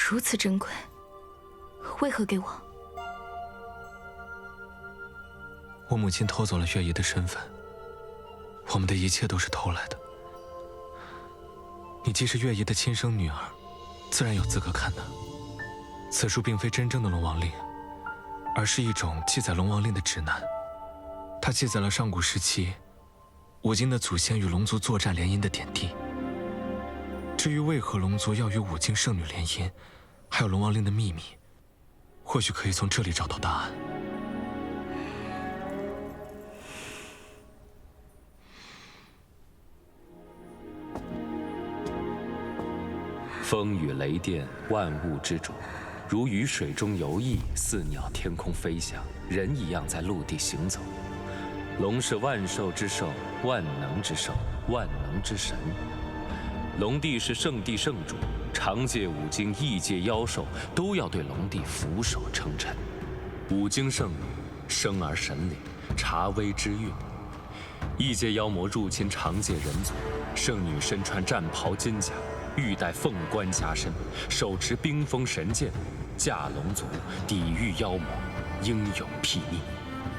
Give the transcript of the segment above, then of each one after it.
如此珍贵，为何给我？我母亲偷走了月姨的身份，我们的一切都是偷来的。你既是月姨的亲生女儿，自然有资格看的。此书并非真正的龙王令，而是一种记载龙王令的指南。它记载了上古时期五经的祖先与龙族作战联姻的点滴。至于为何龙族要与五经圣女联姻，还有龙王令的秘密，或许可以从这里找到答案。风雨雷电，万物之主，如鱼水中游弋，似鸟天空飞翔，人一样在陆地行走。龙是万兽之兽，万能之兽，万能之神。龙帝是圣地圣主，长界五经、异界妖兽都要对龙帝俯首称臣。五经圣女生而神灵，察微知运。异界妖魔入侵长界人族，圣女身穿战袍金甲，玉带凤冠加身，手持冰封神剑，驾龙族抵御妖魔，英勇睥睨。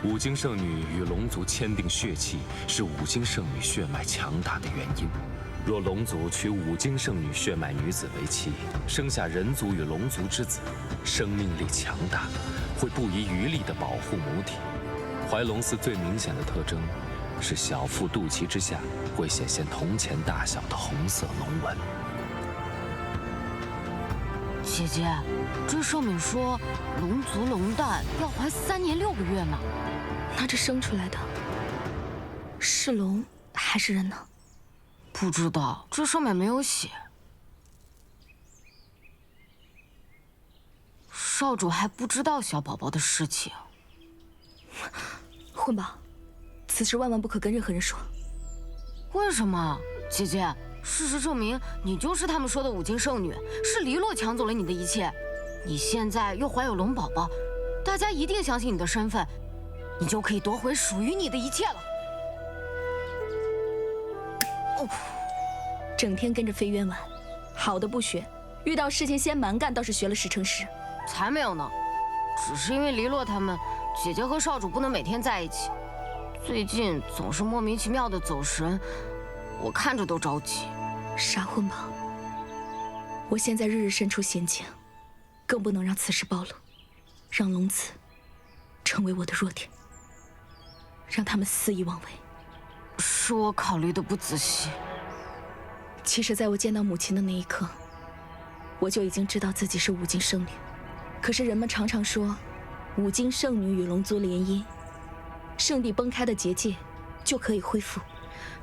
五经圣女与龙族签订血契，是五经圣女血脉强大的原因。若龙族娶五经圣女血脉女子为妻，生下人族与龙族之子，生命力强大，会不遗余力地保护母体。怀龙嗣最明显的特征是小腹肚脐之下会显现铜钱大小的红色龙纹。姐姐，这上面说龙族龙蛋要怀3年6个月呢，那这生出来的是龙还是人呢？不知道，这上面没有写。少主还不知道小宝宝的事情。混宝，此事万万不可跟任何人说。为什么？姐姐，事实证明你就是他们说的五经圣女，是黎洛抢走了你的一切。你现在又怀有龙宝宝，大家一定相信你的身份，你就可以夺回属于你的一切了。整天跟着飞渊玩，好的不学，遇到事情先蛮干，倒是学了10成10。才没有呢，只是因为黎洛他们，姐姐和少主不能每天在一起，最近总是莫名其妙的走神，我看着都着急。傻混宝，我现在日日身处险境，更不能让此事暴露，让龙子成为我的弱点，让他们肆意妄为。是我考虑的不仔细。其实，在我见到母亲的那一刻，我就已经知道自己是五经圣女。可是人们常常说，五经圣女与龙族联姻，圣地崩开的结界就可以恢复。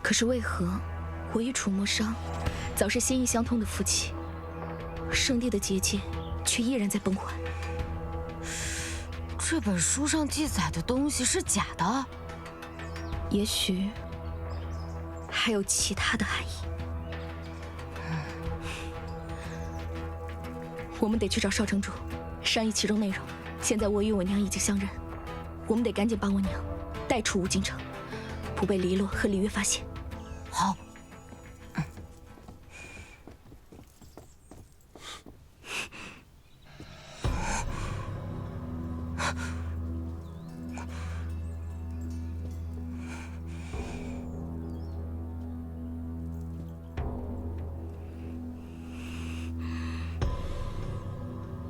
可是为何我与楚墨商早是心意相通的夫妻，圣地的结界却依然在崩坏？这本书上记载的东西是假的？也许还有其他的含义。我们得去找少城主，商议其中内容。现在我与我娘已经相认，我们得赶紧帮我娘带出五京城，不被黎洛和李月发现。好。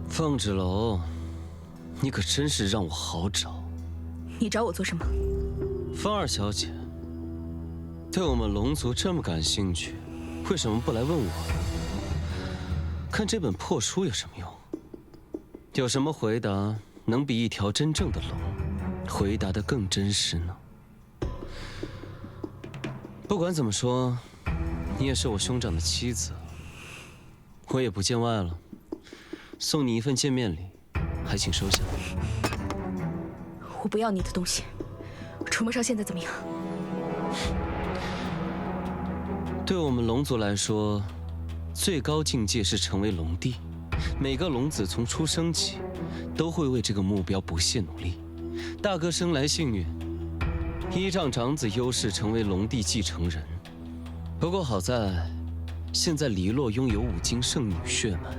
凤芷楼，你可真是让我好找。你找我做什么？凤二小姐，对我们龙族这么感兴趣，为什么不来问我？看这本破书有什么用？有什么回答能比一条真正的龙回答得更真实呢？不管怎么说，你也是我兄长的妻子，我也不见外了。送你一份见面礼，还请收下。我不要你的东西。楚墨少现在怎么样？对我们龙族来说，最高境界是成为龙帝。每个龙子从出生起，都会为这个目标不懈努力。大哥生来幸运，依仗长子优势成为龙帝继承人。不过好在，现在黎洛拥有五经圣女血脉。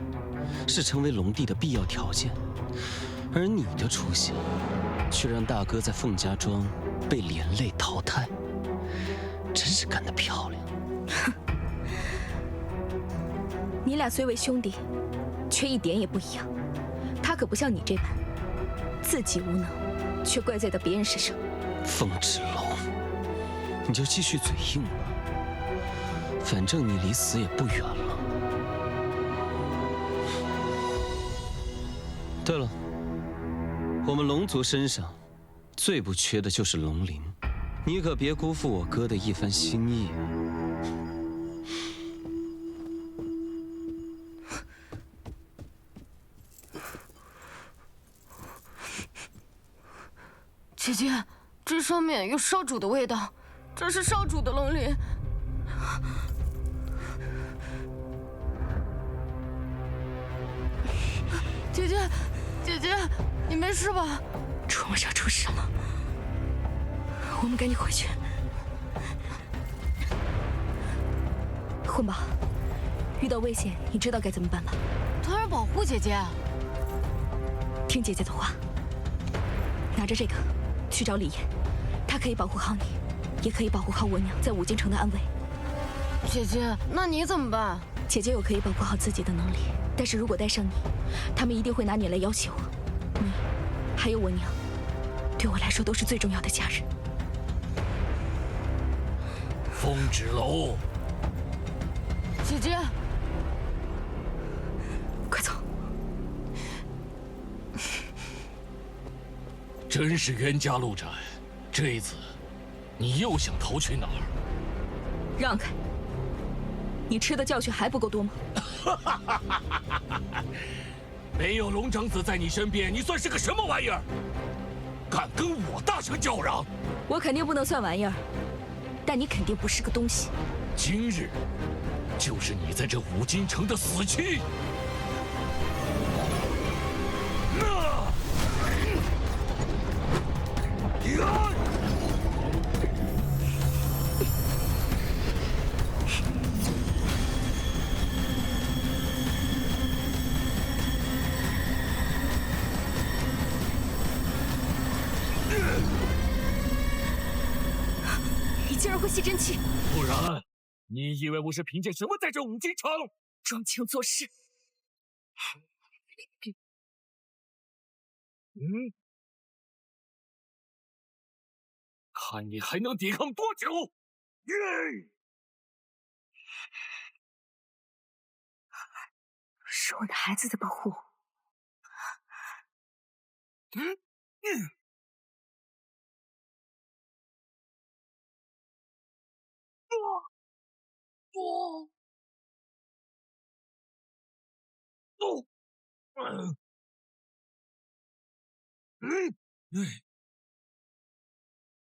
是成为龙帝的必要条件，而你的出现，却让大哥在凤家庄被连累淘汰，真是干得漂亮。哼，你俩虽为兄弟，却一点也不一样。他可不像你这般，自己无能，却怪罪到别人身上。风之龙，你就继续嘴硬吧，反正你离死也不远了。对了，我们龙族身上最不缺的就是龙鳞，你可别辜负我哥的一番心意啊！姐姐，这上面有烧煮的味道，这是烧煮的龙鳞。姐姐，姐姐，你没事吧？楚少出事了，我们赶紧回去。混宝，遇到危险，你知道该怎么办吧？当然保护姐姐。听姐姐的话，拿着这个去找李岩，他可以保护好你，也可以保护好我娘在五京城的安危。姐姐，那你怎么办？姐姐有可以保护好自己的能力，但是如果带上你，他们一定会拿你来要挟我。你，还有我娘，对我来说都是最重要的家人。风之楼，姐姐，快走！真是冤家路窄，这一次，你又想逃去哪儿？让开！你吃的教训还不够多吗？没有龙长子在你身边，你算是个什么玩意儿？敢跟我大声叫嚷！我肯定不能算玩意儿，但你肯定不是个东西。今日，就是你在这五京城的死期！你竟然会吸真气！不然，你以为我是凭借什么在这五京城？装腔作势！看你还能抵抗多久！是我的孩子在保护我。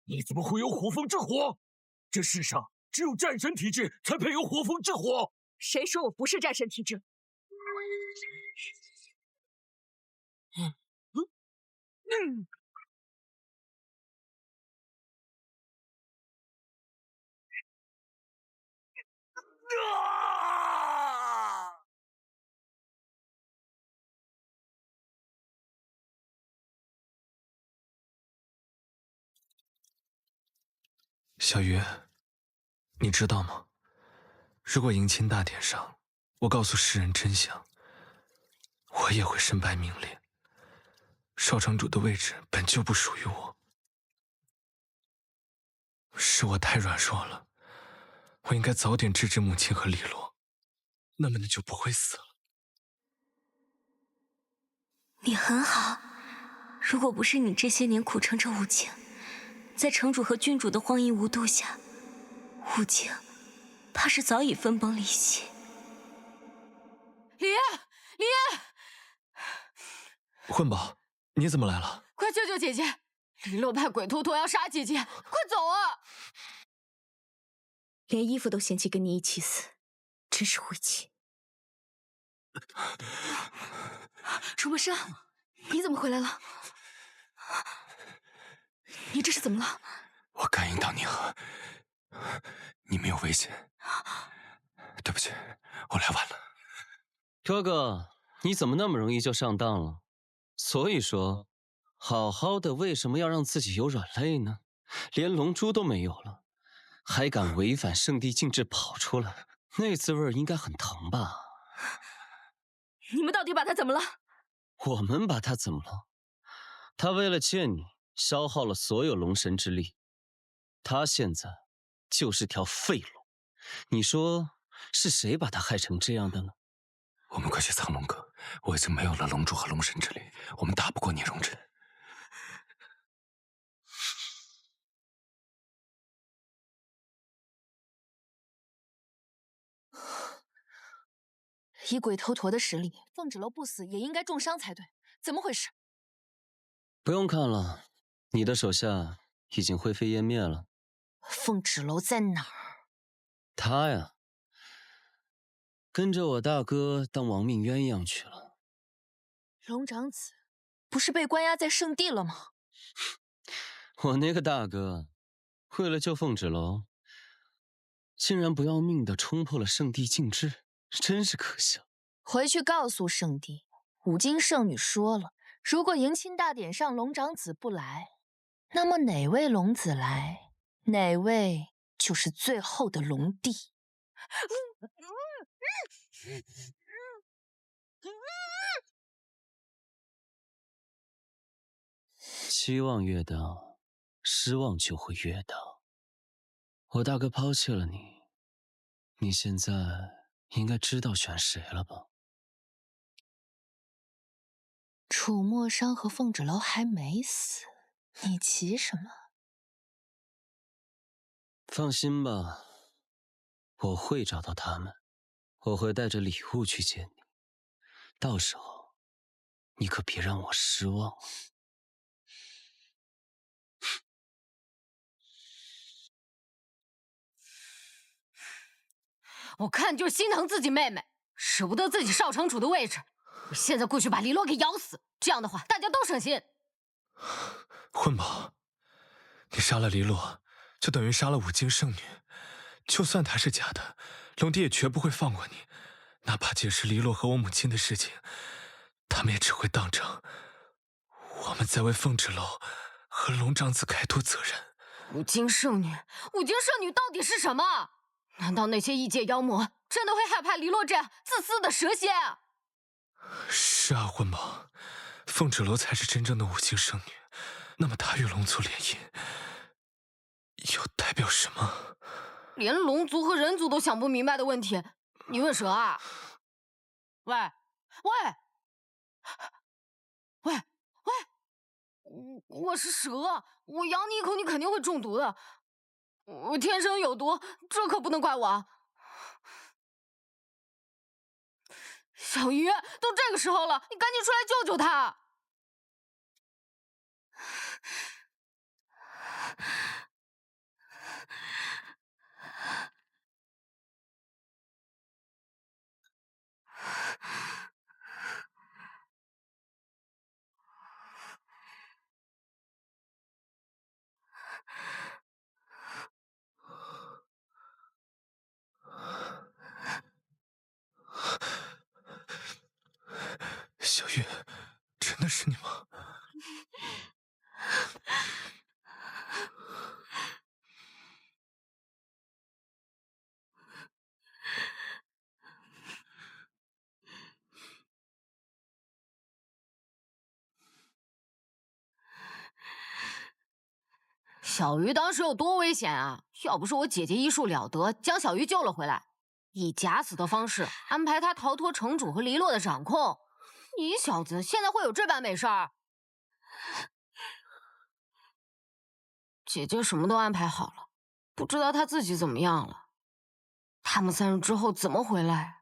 你怎么会有火风之火？这世上只有战神体质才配有火风之火。谁说我不是战神体质？小鱼，你知道吗？如果迎亲大典上，我告诉世人真相，我也会身败名裂。少城主的位置本就不属于我，是我太软弱了。我应该早点制止母亲和李洛，那么你就不会死了。你很好，如果不是你这些年苦撑着五京，在城主和君主的荒淫无度下，五京怕是早已分崩离析。李烨，李烨，混宝，你怎么来了？快救救姐姐！李洛派鬼头陀要杀姐姐，快走啊！连衣服都嫌弃跟你一起死，真是晦气。楚墨生，你怎么回来了？你这是怎么了？我感应到你没有危险。对不起，我来晚了。哥哥，你怎么那么容易就上当了？所以说，好好的为什么要让自己有软肋呢？连龙珠都没有了，还敢违反圣地禁制跑出来，那滋味应该很疼吧？你们到底把他怎么了？我们把他怎么了？他为了见你，消耗了所有龙神之力，他现在就是条废龙。你说是谁把他害成这样的呢？我们快去苍龙阁，我已经没有了龙珠和龙神之力，我们打不过聂荣臻。以鬼头陀的实力，凤芷楼不死也应该重伤才对，怎么回事？不用看了，你的手下已经灰飞烟灭了。凤芷楼在哪儿？他呀，跟着我大哥当亡命鸳鸯去了。龙长子不是被关押在圣地了吗？我那个大哥，为了救凤芷楼，竟然不要命的冲破了圣地禁制，真是可笑。回去告诉圣帝，五金圣女说了，如果迎亲大典上龙长子不来，那么哪位龙子来，哪位就是最后的龙帝。期望越大，失望就会越大。我大哥抛弃了你，你现在应该知道选谁了吧？楚墨商和凤芷楼还没死，你急什么？放心吧，我会找到他们，我会带着礼物去见你，到时候你可别让我失望。我看就是心疼自己妹妹，舍不得自己少城主的位置。我现在过去把黎洛给咬死，这样的话大家都省心。混宝，你杀了黎洛，就等于杀了五金圣女。就算她是假的，龙帝也绝不会放过你。哪怕解释黎洛和我母亲的事情，他们也只会当成我们在为凤芷楼和龙长子开脱责任。五金圣女，五金圣女到底是什么？难道那些异界妖魔真的会害怕黎洛这样自私的蛇蝎啊？是啊，混宝，凤芷楼才是真正的五金圣女。那么她与龙族联姻，又代表什么？连龙族和人族都想不明白的问题，你问蛇啊？喂，我是蛇，我咬你一口，你肯定会中毒的。我天生有毒，这可不能怪我。小鱼，都这个时候了，你赶紧出来救救他！小玉，真的是你吗？小鱼当时有多危险啊！要不是我姐姐医术了得，将小鱼救了回来，以假死的方式安排他逃脱城主和黎洛的掌控，你小子现在会有这般美事儿？姐姐什么都安排好了，不知道她自己怎么样了。他们3日之后怎么回来？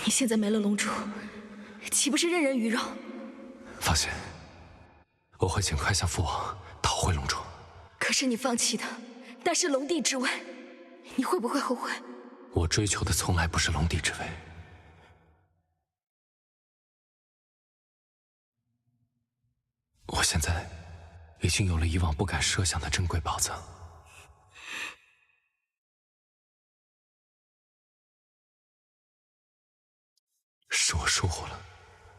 你现在没了龙珠，岂不是任人鱼肉？放心，我会尽快向父王讨回龙珠。可是你放弃的，那是龙帝之位，你会不会后悔？我追求的从来不是龙帝之位。我现在已经有了以往不敢设想的珍贵宝藏。是我疏忽了，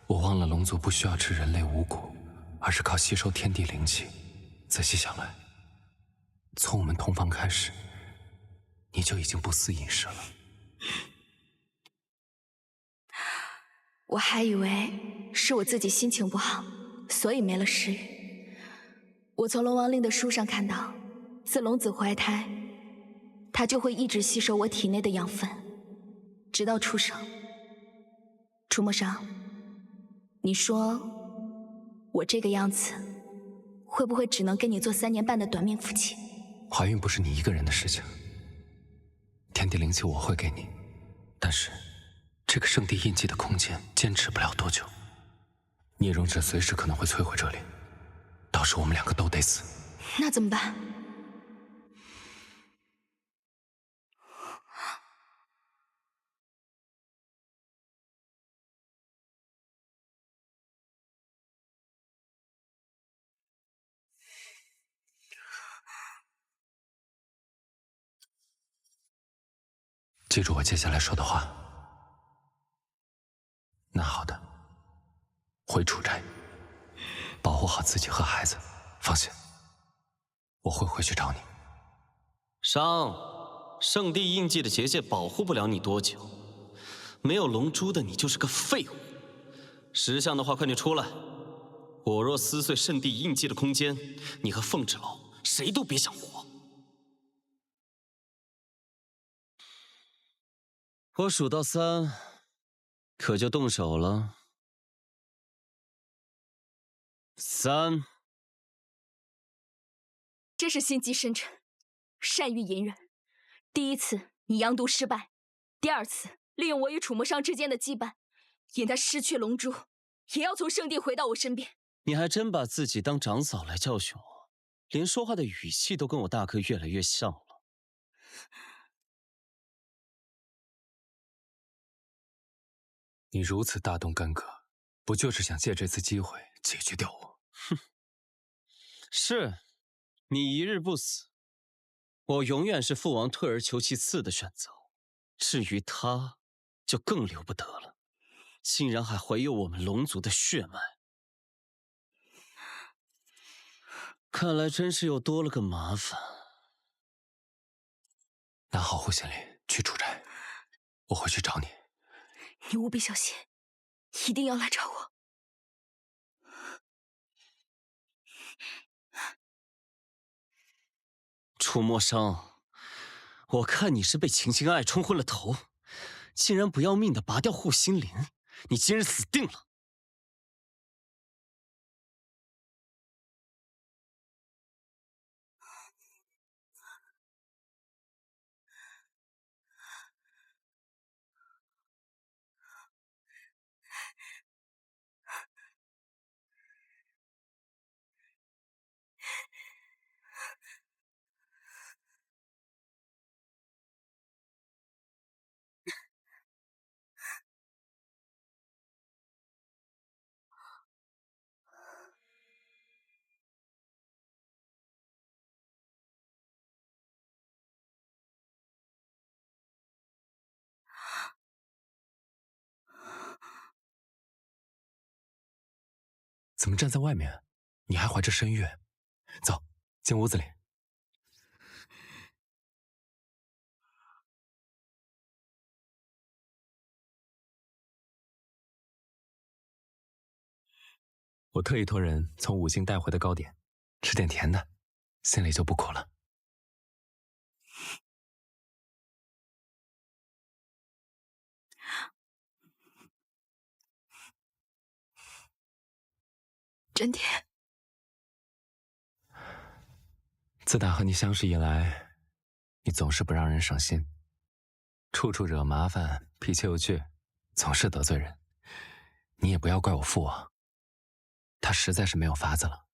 我忘了龙族不需要吃人类五谷，而是靠吸收天地灵气。仔细想来，从我们同房开始，你就已经不思饮食了。我还以为是我自己心情不好，所以没了食欲。我从龙王令的书上看到，自龙子怀胎，他就会一直吸收我体内的养分，直到出生。楚墨裳，你说我这个样子，会不会只能跟你做3年半的短命夫妻？怀孕不是你一个人的事情，天地灵气我会给你，但是这个圣地印记的空间坚持不了多久，聂荣芷随时可能会摧毁这里，到时我们2个都得死。那怎么办？记住我接下来说的话。那好的，回楚斋，保护好自己和孩子。放心，我会回去找你。商，圣地印记的结界保护不了你多久，没有龙珠的你就是个废物。识相的话，快点出来！我若撕碎圣地印记的空间，你和凤芷楼谁都别想活。我数到3，可就动手了。3。真是心机深沉，善于隐忍。第一次你阳毒失败，第2次利用我与楚墨裳之间的羁绊，引他失去龙珠，也要从圣地回到我身边。你还真把自己当长嫂来教训我，连说话的语气都跟我大哥越来越像了。你如此大动干戈，不就是想借这次机会解决掉我？哼，是，你一日不死，我永远是父王退而求其次的选择。至于他，就更留不得了，竟然还怀有我们龙族的血脉。看来真是又多了个麻烦。拿好护心令，去楚斋，我会去找你。你务必小心，一定要来找我。楚墨裳，我看你是被秦心爱冲昏了头，竟然不要命的拔掉护心灵，你今日死定了！怎么站在外面？你还怀着身孕？走，进屋子里。我特意托人从五星带回的糕点，吃点甜的，心里就不苦了。真甜。自打和你相识以来，你总是不让人省心，处处惹麻烦，脾气又倔，总是得罪人。你也不要怪我父王，他实在是没有法子了。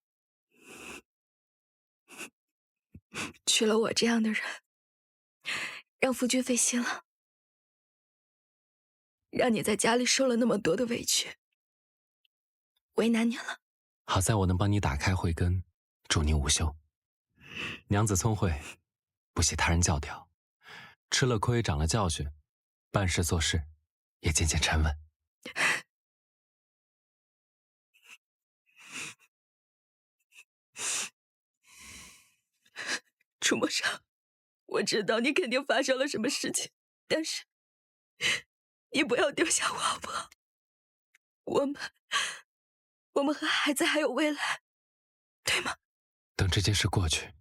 娶了我这样的人，让夫君费心了，让你在家里受了那么多的委屈，为难你了。好在我能帮你打开慧根，祝你午休。娘子聪慧，不喜他人教条，吃了亏，长了教训，办事做事也渐渐沉稳。楚墨裳，我知道你肯定发生了什么事情，但是你不要丢下我好不好？我们和孩子还有未来，对吗？等这件事过去，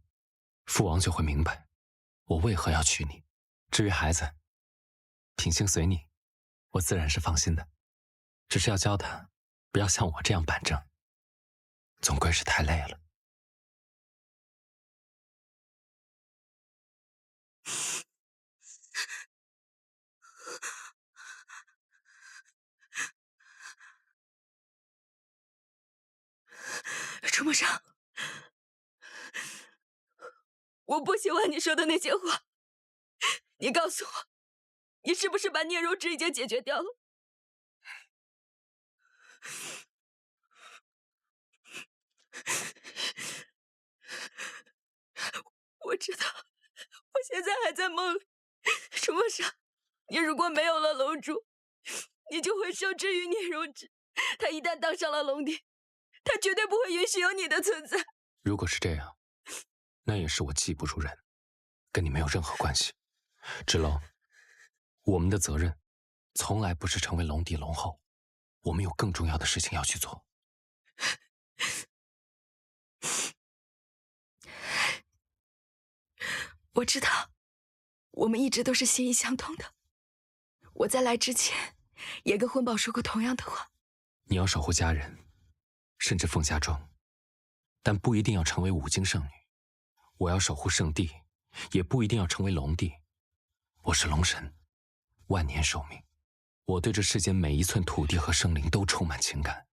父王就会明白我为何要娶你。至于孩子，品性随你，我自然是放心的。只是要教他不要像我这样板正，总归是太累了。楚墨裳，我不喜欢你说的那些话。你告诉我，你是不是把聂荣芷已经解决掉了？我知道，我现在还在梦里。楚墨裳，你如果没有了龙珠，你就会受制于聂荣芷。他一旦当上了龙帝，他绝对不会允许有你的存在。如果是这样，那也是我技不如人，跟你没有任何关系。芷楼，我们的责任从来不是成为龙帝龙后，我们有更重要的事情要去做。我知道，我们一直都是心意相通的。我在来之前也跟婚宝说过同样的话。你要守护家人，甚至凤霞庄，但不一定要成为五经圣女。我要守护圣地，也不一定要成为龙帝。我是龙神，万年寿命。我对这世间每一寸土地和生灵都充满情感，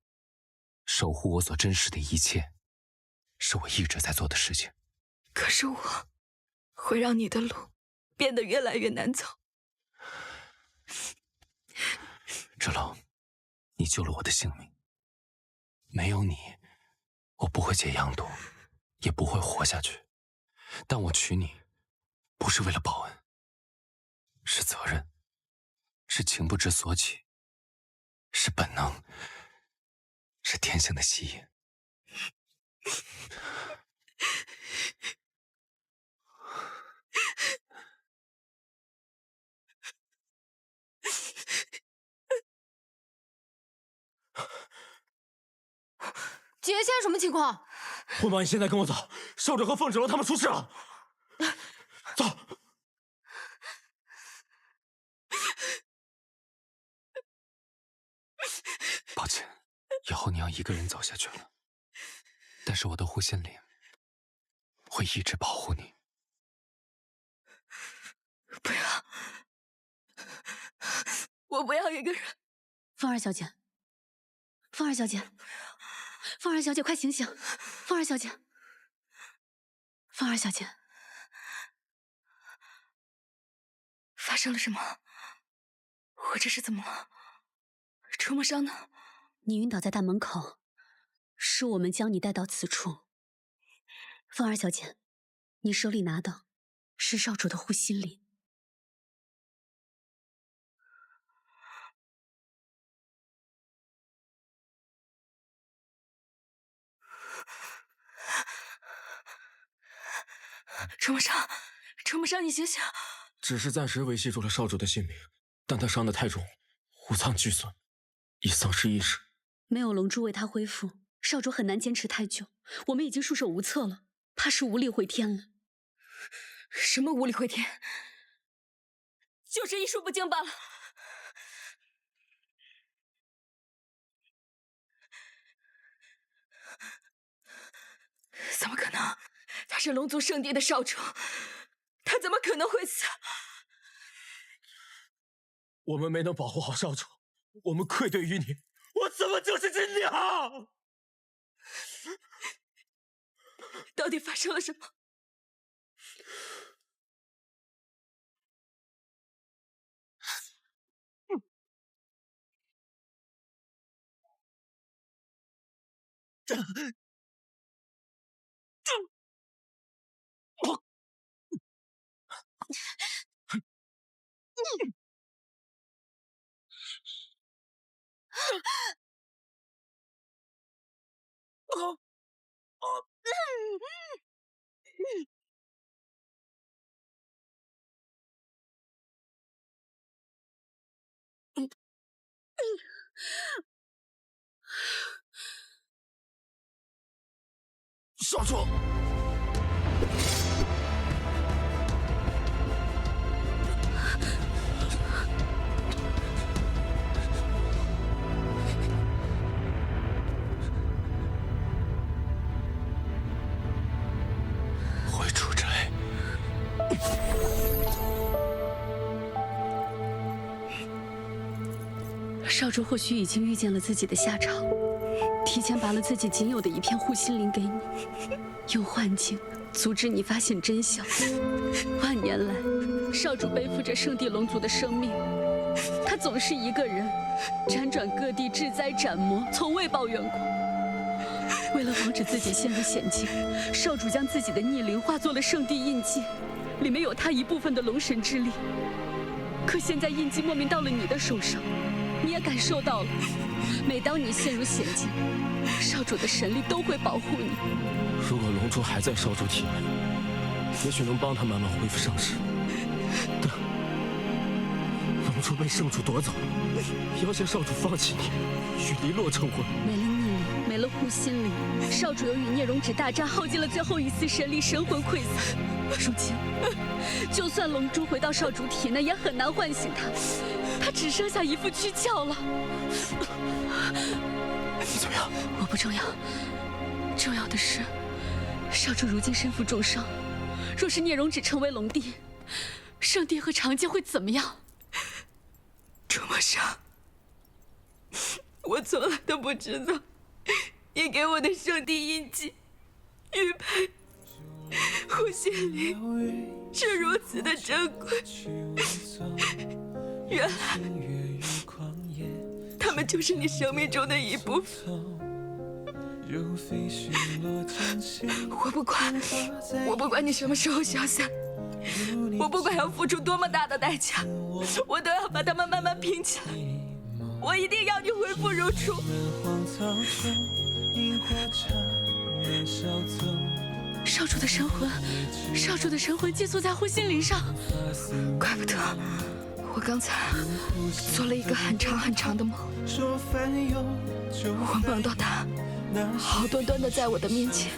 守护我所珍视的一切，是我一直在做的事情。可是我会让你的路变得越来越难走。芷楼，你救了我的性命，没有你，我不会解阳毒，也不会活下去。但我娶你，不是为了报恩，是责任，是情不知所起，是本能，是天性的吸引。姐，现在什么情况？婚宝，你现在跟我走，少主和凤芷楼他们出事了。走。抱歉，以后你要一个人走下去了。但是我的护心灵会一直保护你。不要，我不要一个人。凤儿小姐，凤儿小姐，凤儿小姐，快醒醒！凤儿小姐，凤儿小姐，发生了什么？我这是怎么了？楚墨裳呢？你晕倒在大门口，是我们将你带到此处。凤儿小姐，你手里拿的是少主的护心灵。楚墨裳，楚墨裳，你醒醒！只是暂时维系住了少主的性命，但他伤得太重，五脏俱损，已丧失意识。没有龙珠为他恢复，少主很难坚持太久。我们已经束手无策了，怕是无力回天了。什么无力回天？就是医术不精罢了。怎么可能？他是龙族圣地的少主，他怎么可能会死？我们没能保护好少主，我们愧对于你，我怎么就是只鸟？到底发生了什么？少主。回楚宅。少主或许已经预见了自己的下场，提前拔了自己仅有的一片护心灵给你，用幻境阻止你发现真相。万年来，少主背负着圣地龙族的生命，他总是一个人辗转各地治灾斩魔，从未抱怨过。为了防止自己陷入险境，少主将自己的逆鳞化作了圣地印记，里面有他一部分的龙神之力。可现在印记莫名到了你的手上，你也感受到了。每当你陷入险境，少主的神力都会保护你。如果龙珠还在少主体内，也许能帮他慢慢恢复伤势。但龙珠被圣主夺走，要挟少主放弃你，与黎洛成婚。没了逆鳞，没了护心灵，少主又与孽容止大战，耗尽了最后一丝神力，神魂溃散。如今，就算龙珠回到少主体内，也很难唤醒他。他只剩下一副躯壳了。你怎么样？我不重要，重要的是，少主如今身负重伤，若是孽容止成为龙帝，圣地和长街会怎么样？楚墨伤，我从来都不知道，你给我的圣地印记、玉佩、护心灵是如此的珍贵。原来，他们就是你生命中的一部分。我不管你什么时候消散，我不管要付出多么大的代价，我都要把他们慢慢拼起来。我一定要你恢复如初。少主的神魂，少主的神魂寄宿在护心灵上，怪不得我刚才做了一个很长很长的梦，我梦到他好端端的在我的面前，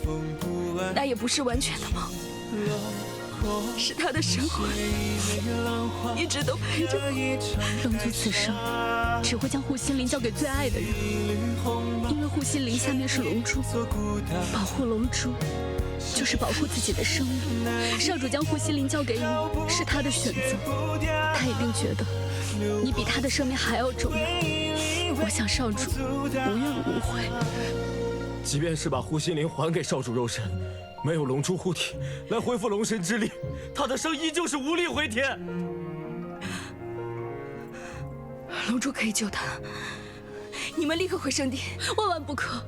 那也不是完全的梦，是他的神魂一直都陪着我。龙族此生只会将护心灵交给最爱的人，因为护心灵下面是龙珠，保护龙珠就是保护自己的生命。少主将护心灵交给你，是他的选择，他一定觉得你比他的生命还要重要。我想少主无怨无悔。即便是把护心灵还给少主肉身，没有龙珠护体来恢复龙神之力，他的生依旧是无力回天。龙珠可以救他，你们立刻回圣地。万万不可！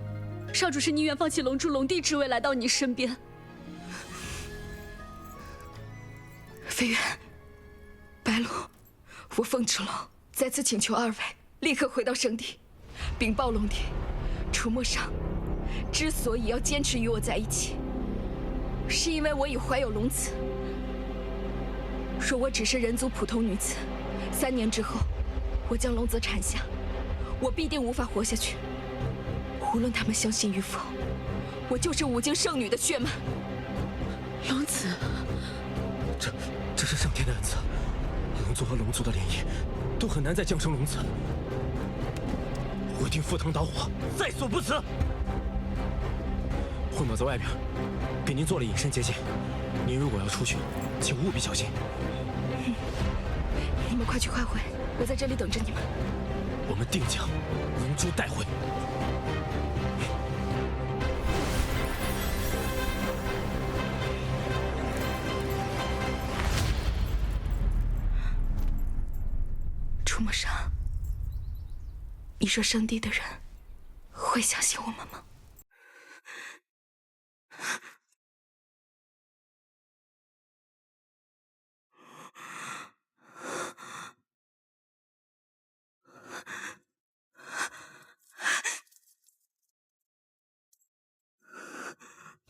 少主是宁愿放弃龙珠龙帝之位来到你身边。飞渊、白鹿，我风之龙再次请求二位立刻回到圣地，禀报龙帝，楚墨伤之所以要坚持与我在一起，是因为我已怀有龙子。若我只是人族普通女子，3年之后我将龙子产下，我必定无法活下去。无论他们相信与否，我就是五境圣女的血脉。龙子，这是上天的恩赐，龙族和龙族的联姻都很难再降生龙子。我一定赴汤蹈火，在所不辞。混宝在外边，给您做了隐身结界，您如果要出去，请务必小心。你们快去快回，我在这里等着你们。我们定将龙珠带回。楚墨伤，你说圣地的人会相信我们吗？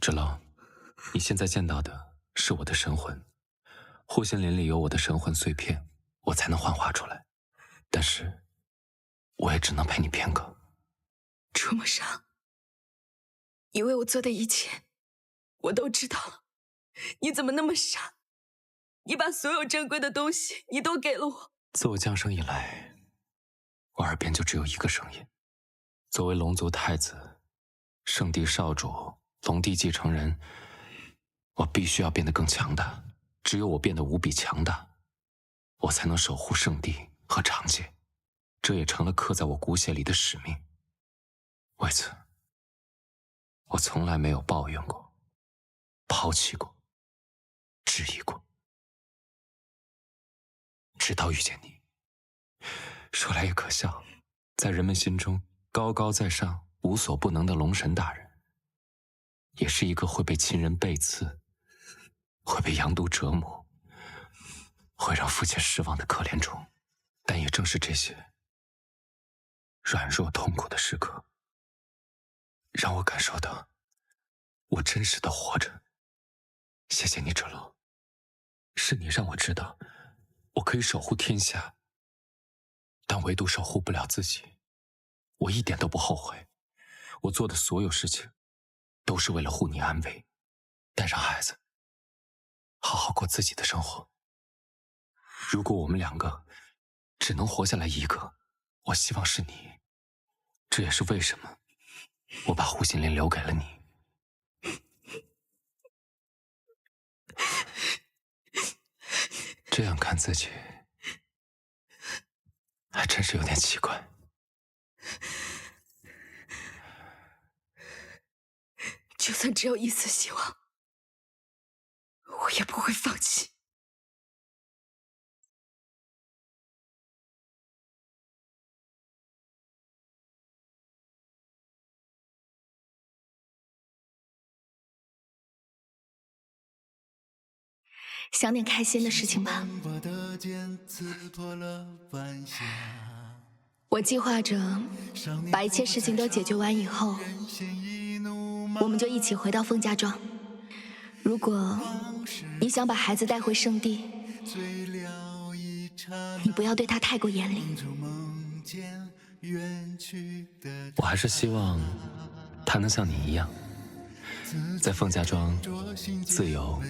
芷楼，你现在见到的是我的神魂，护心林里有我的神魂碎片，我才能幻化出来。但是，我也只能陪你片刻。楚墨裳，你为我做的一切，我都知道了。你怎么那么傻？你把所有珍贵的东西，你都给了我。自我降生以来，我耳边就只有一个声音。作为龙族太子、圣地少主、龙帝继承人，我必须要变得更强大。只有我变得无比强大，我才能守护圣地和长界。这也成了刻在我骨血里的使命。为此，我从来没有抱怨过、抛弃过、质疑过，直到遇见你。说来也可笑，在人们心中高高在上、无所不能的龙神大人，也是一个会被亲人背刺、会被阳毒折磨、会让父亲失望的可怜虫。但也正是这些软弱痛苦的时刻，让我感受到我真实的活着。谢谢你，芷楼，是你让我知道我可以守护天下，但唯独守护不了自己。我一点都不后悔，我做的所有事情都是为了护你安危，带上孩子，好好过自己的生活。如果我们两个只能活下来一个，我希望是你。这也是为什么我把护心林留给了你。这样看自己，还真是有点奇怪。就算只有一丝希望，我也不会放弃。想点开心的事情吧。我计划着把一切事情都解决完以后，我们就一起回到凤家庄。如果你想把孩子带回圣地，你不要对他太过严厉。我还是希望他能像你一样，在凤家庄自由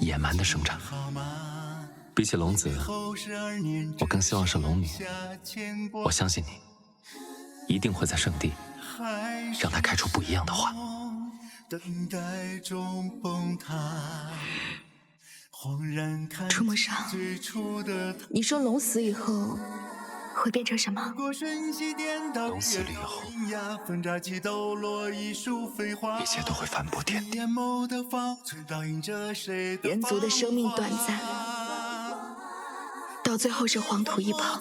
野蛮的生长。比起龙子，我更希望是龙女。我相信你一定会在圣地让他开出不一样的花。楚墨裳，你说龙死以后会变成什么？龙死了以后，一切都会反驳天地。人族的生命短暂，到最后是黄土一跑。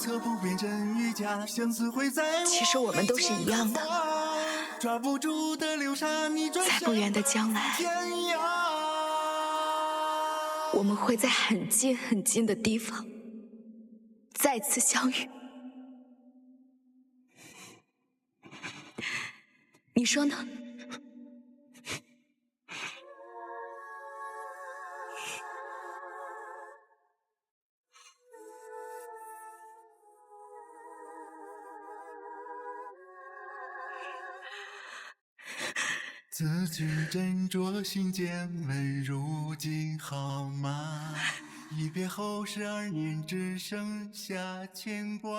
其实我们都是一样的，在不远的将来，我们会在很近很近的地方再次相遇。你说呢？字句斟酌心间，问如今好吗？一别后12年，只剩下牵挂。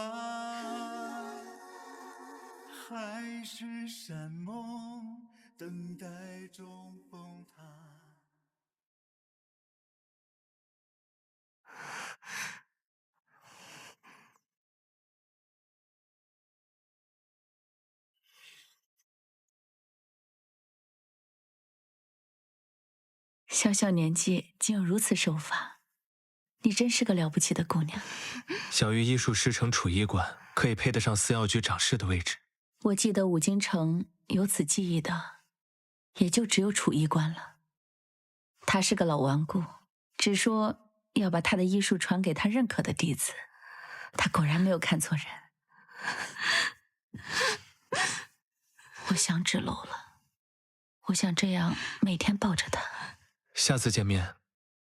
海誓山盟，等待中崩塌。小小年纪竟有如此手法，你真是个了不起的姑娘。小玉医术师承储医馆，可以配得上司药局掌事的位置。我记得五京城有此技艺的，也就只有储医官了。他是个老顽固，只说要把他的医术传给他认可的弟子。他果然没有看错人。我想芷楼了，我想这样每天抱着他。下次见面，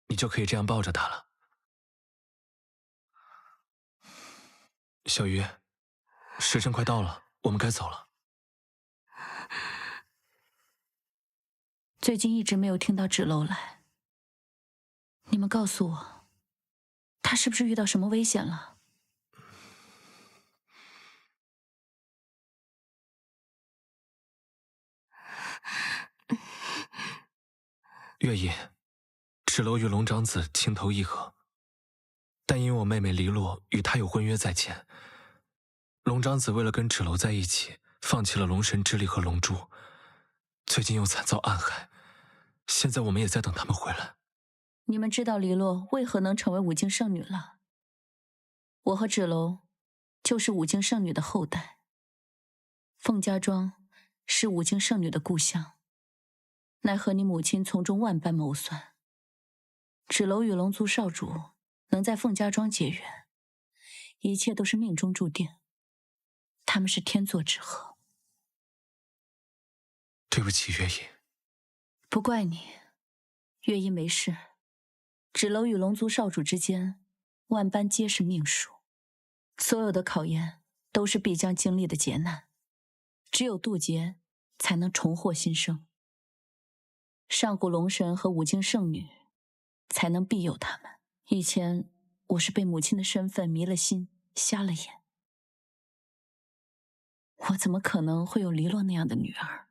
你就可以这样抱着他了。小鱼，时辰快到了，我们该走了。最近一直没有听到芷楼来，你们告诉我，他是不是遇到什么危险了？月影，芷楼与龙长子情投意合，但因我妹妹黎洛与他有婚约在前，龙长子为了跟芷楼在一起，放弃了龙神之力和龙珠，最近又惨遭暗害，现在我们也在等他们回来。你们知道黎洛为何能成为五境圣女了？我和芷楼就是五境圣女的后代。凤家庄是五境圣女的故乡，奈何你母亲从中万般谋算，芷楼与龙族少主能在凤家庄结缘，一切都是命中注定，他们是天作之合。对不起，月影。不怪你，月影没事。芷楼与龙族少主之间，万般皆是命数，所有的考验都是必将经历的劫难，只有渡劫才能重获新生。上古龙神和五境圣女才能庇佑他们。以前我是被母亲的身份迷了心，瞎了眼，我怎么可能会有黎洛那样的女儿？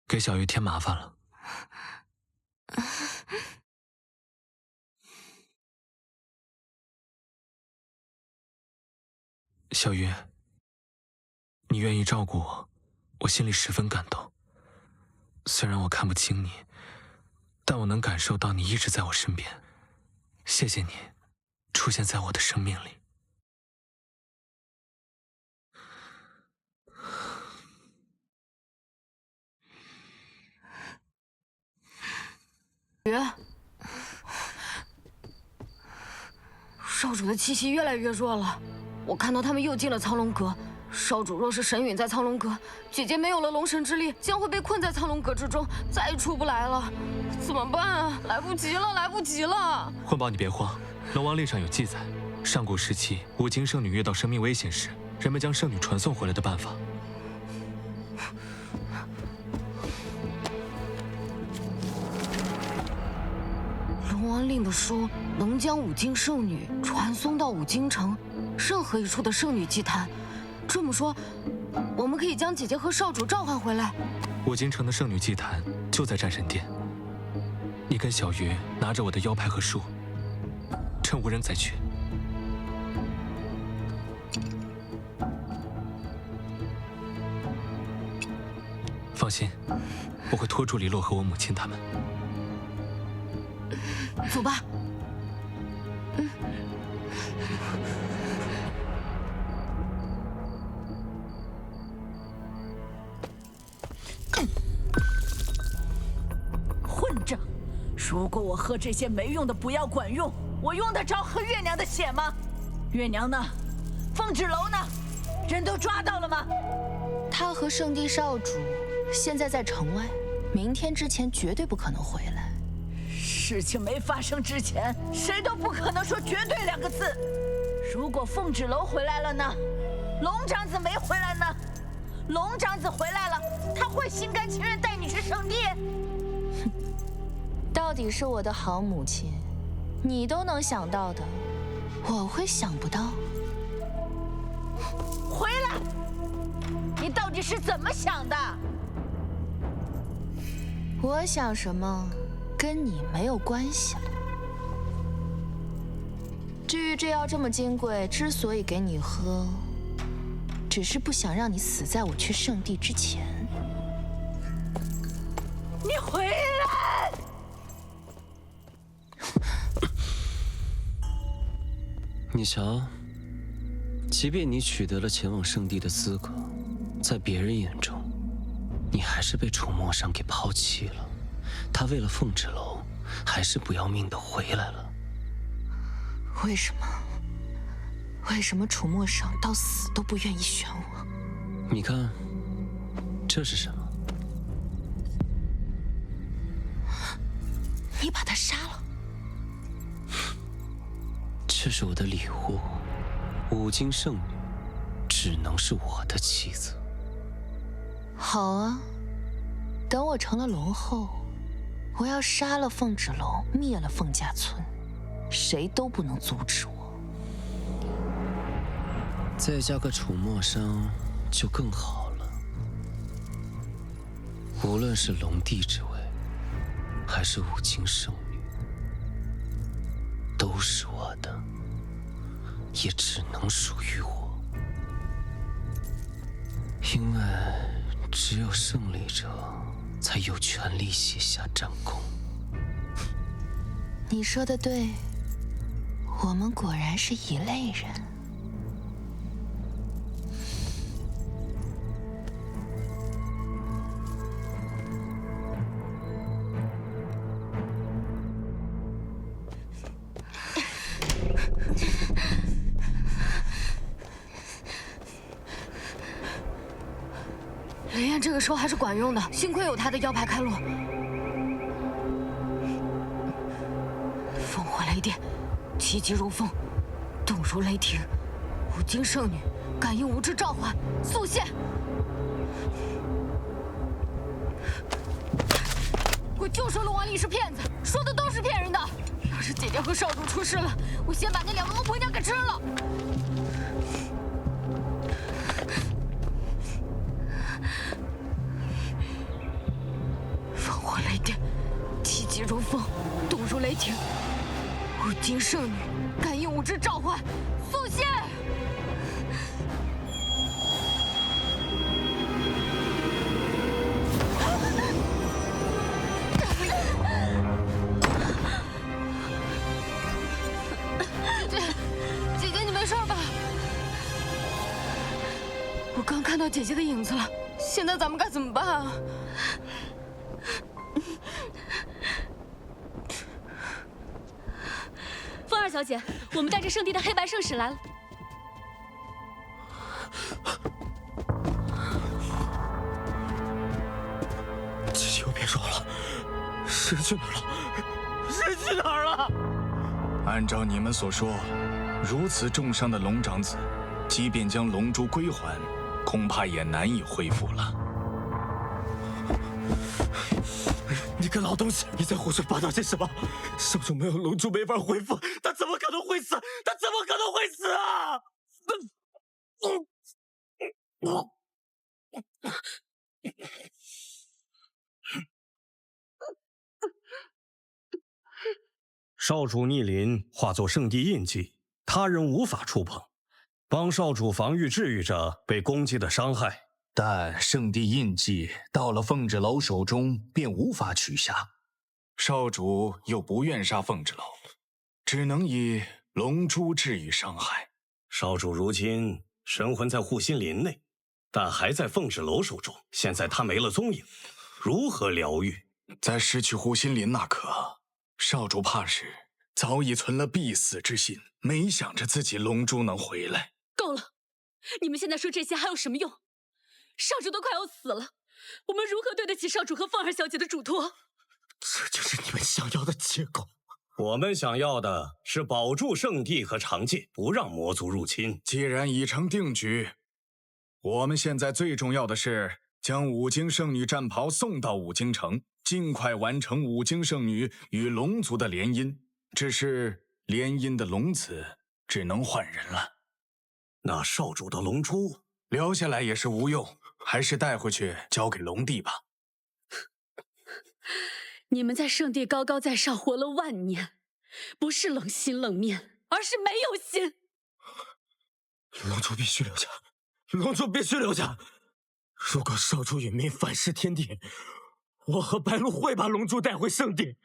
给小鱼添麻烦了。小鱼，你愿意照顾我，我心里十分感动。虽然我看不清你，但我能感受到你一直在我身边。谢谢你，出现在我的生命里。少主的气息越来越弱了，我看到他们又进了苍龙阁。少主若是神陨在苍龙阁，姐姐没有了龙神之力，将会被困在苍龙阁之中，再也出不来了。怎么办啊？来不及了，来不及了！混宝，你别慌，龙王令上有记载，上古时期五境圣女遇到生命危险时，人们将圣女传送回来的办法。龙王令的书能将五境圣女传送到五境城任何一处的圣女祭坛。这么说，我们可以将姐姐和少主召唤回来。五境城的圣女祭坛就在战神殿，你跟小鱼拿着我的腰牌和书，趁无人再去。放心，我会拖住黎洛和我母亲他们。走吧。混账！如果我喝这些没用的不药管用，我用得着喝月娘的血吗？月娘呢？凤芷楼呢？人都抓到了吗？他和圣地少主现在在城外，明天之前绝对不可能回来。事情没发生之前，谁都不可能说绝对2个字。如果凤芷楼回来了呢？龙长子没回来呢？龙长子回来了，他会心甘情愿带你去圣地？哼，到底是我的好母亲，你都能想到的，我会想不到？回来！你到底是怎么想的？我想什么？跟你没有关系了。至于这药这么金贵，之所以给你喝，只是不想让你死在我去圣地之前。你回来！你瞧，即便你取得了前往圣地的资格，在别人眼中，你还是是被楚墨商给抛弃了。他为了凤芷楼，还是不要命的回来了。为什么？为什么楚墨商到死都不愿意选我？你看，这是什么？你把他杀了？这是我的礼物，五金圣女只能是我的妻子。好啊，等我成了龙后，我要杀了凤芷楼，灭了凤家村，谁都不能阻止我。再加个楚墨商就更好了。无论是龙帝之位，还是五金圣女，都是我的，也只能属于我。因为只有胜利者才有权利写下战功。你说的对，我们果然是一类人。雷燕这个时候还是管用的，幸亏有他的腰牌开路。烽火雷电，气急如风，动如雷霆。五金圣女，感应无知召唤，速现！我就说龙王丽是骗子，说的都是骗人的。要是姐姐和少主出事了，我先把那两个龙婆娘给吃了。烽火雷电，气急如风，动如雷霆。五金圣女，感应无知召唤，速现！姐姐，你没事吧？我刚看到姐姐的影子了，现在咱们该怎么办啊？凤二小姐，我们带着圣地的黑白圣使来了。姐姐又别说了，谁去哪儿了？谁去哪儿了？按照你们所说，如此重伤的龙长子，即便将龙珠归还，恐怕也难以恢复了。你个老东西，你在胡说八道些什么？少主没有龙珠没法恢复，他怎么可能会死？他怎么可能会死啊？少主逆鳞化作圣地印记，他人无法触碰。帮少主防御治愈者被攻击的伤害，但圣地印记到了凤芷楼手中便无法取下，少主又不愿杀凤芷楼，只能以龙珠治愈伤害。少主如今神魂在护心林内，但还在凤芷楼手中。现在他没了踪影，如何疗愈？在失去护心林那刻，少主怕是早已存了必死之心，没想着自己龙珠能回来。够了！你们现在说这些还有什么用？少主都快要死了，我们如何对得起少主和凤儿小姐的嘱托？这就是你们想要的结果。我们想要的是保住圣地和长界，不让魔族入侵。既然已成定局，我们现在最重要的是将五经圣女战袍送到五经城，尽快完成五经圣女与龙族的联姻。只是联姻的龙子只能换人了。那少主的龙珠留下来也是无用，还是带回去交给龙帝吧。你们在圣地高高在上活了万年，不是冷心冷面，而是没有心。龙珠必须留下，龙珠必须留下。如果少主殒命反噬天地，我和白鹿会把龙珠带回圣地。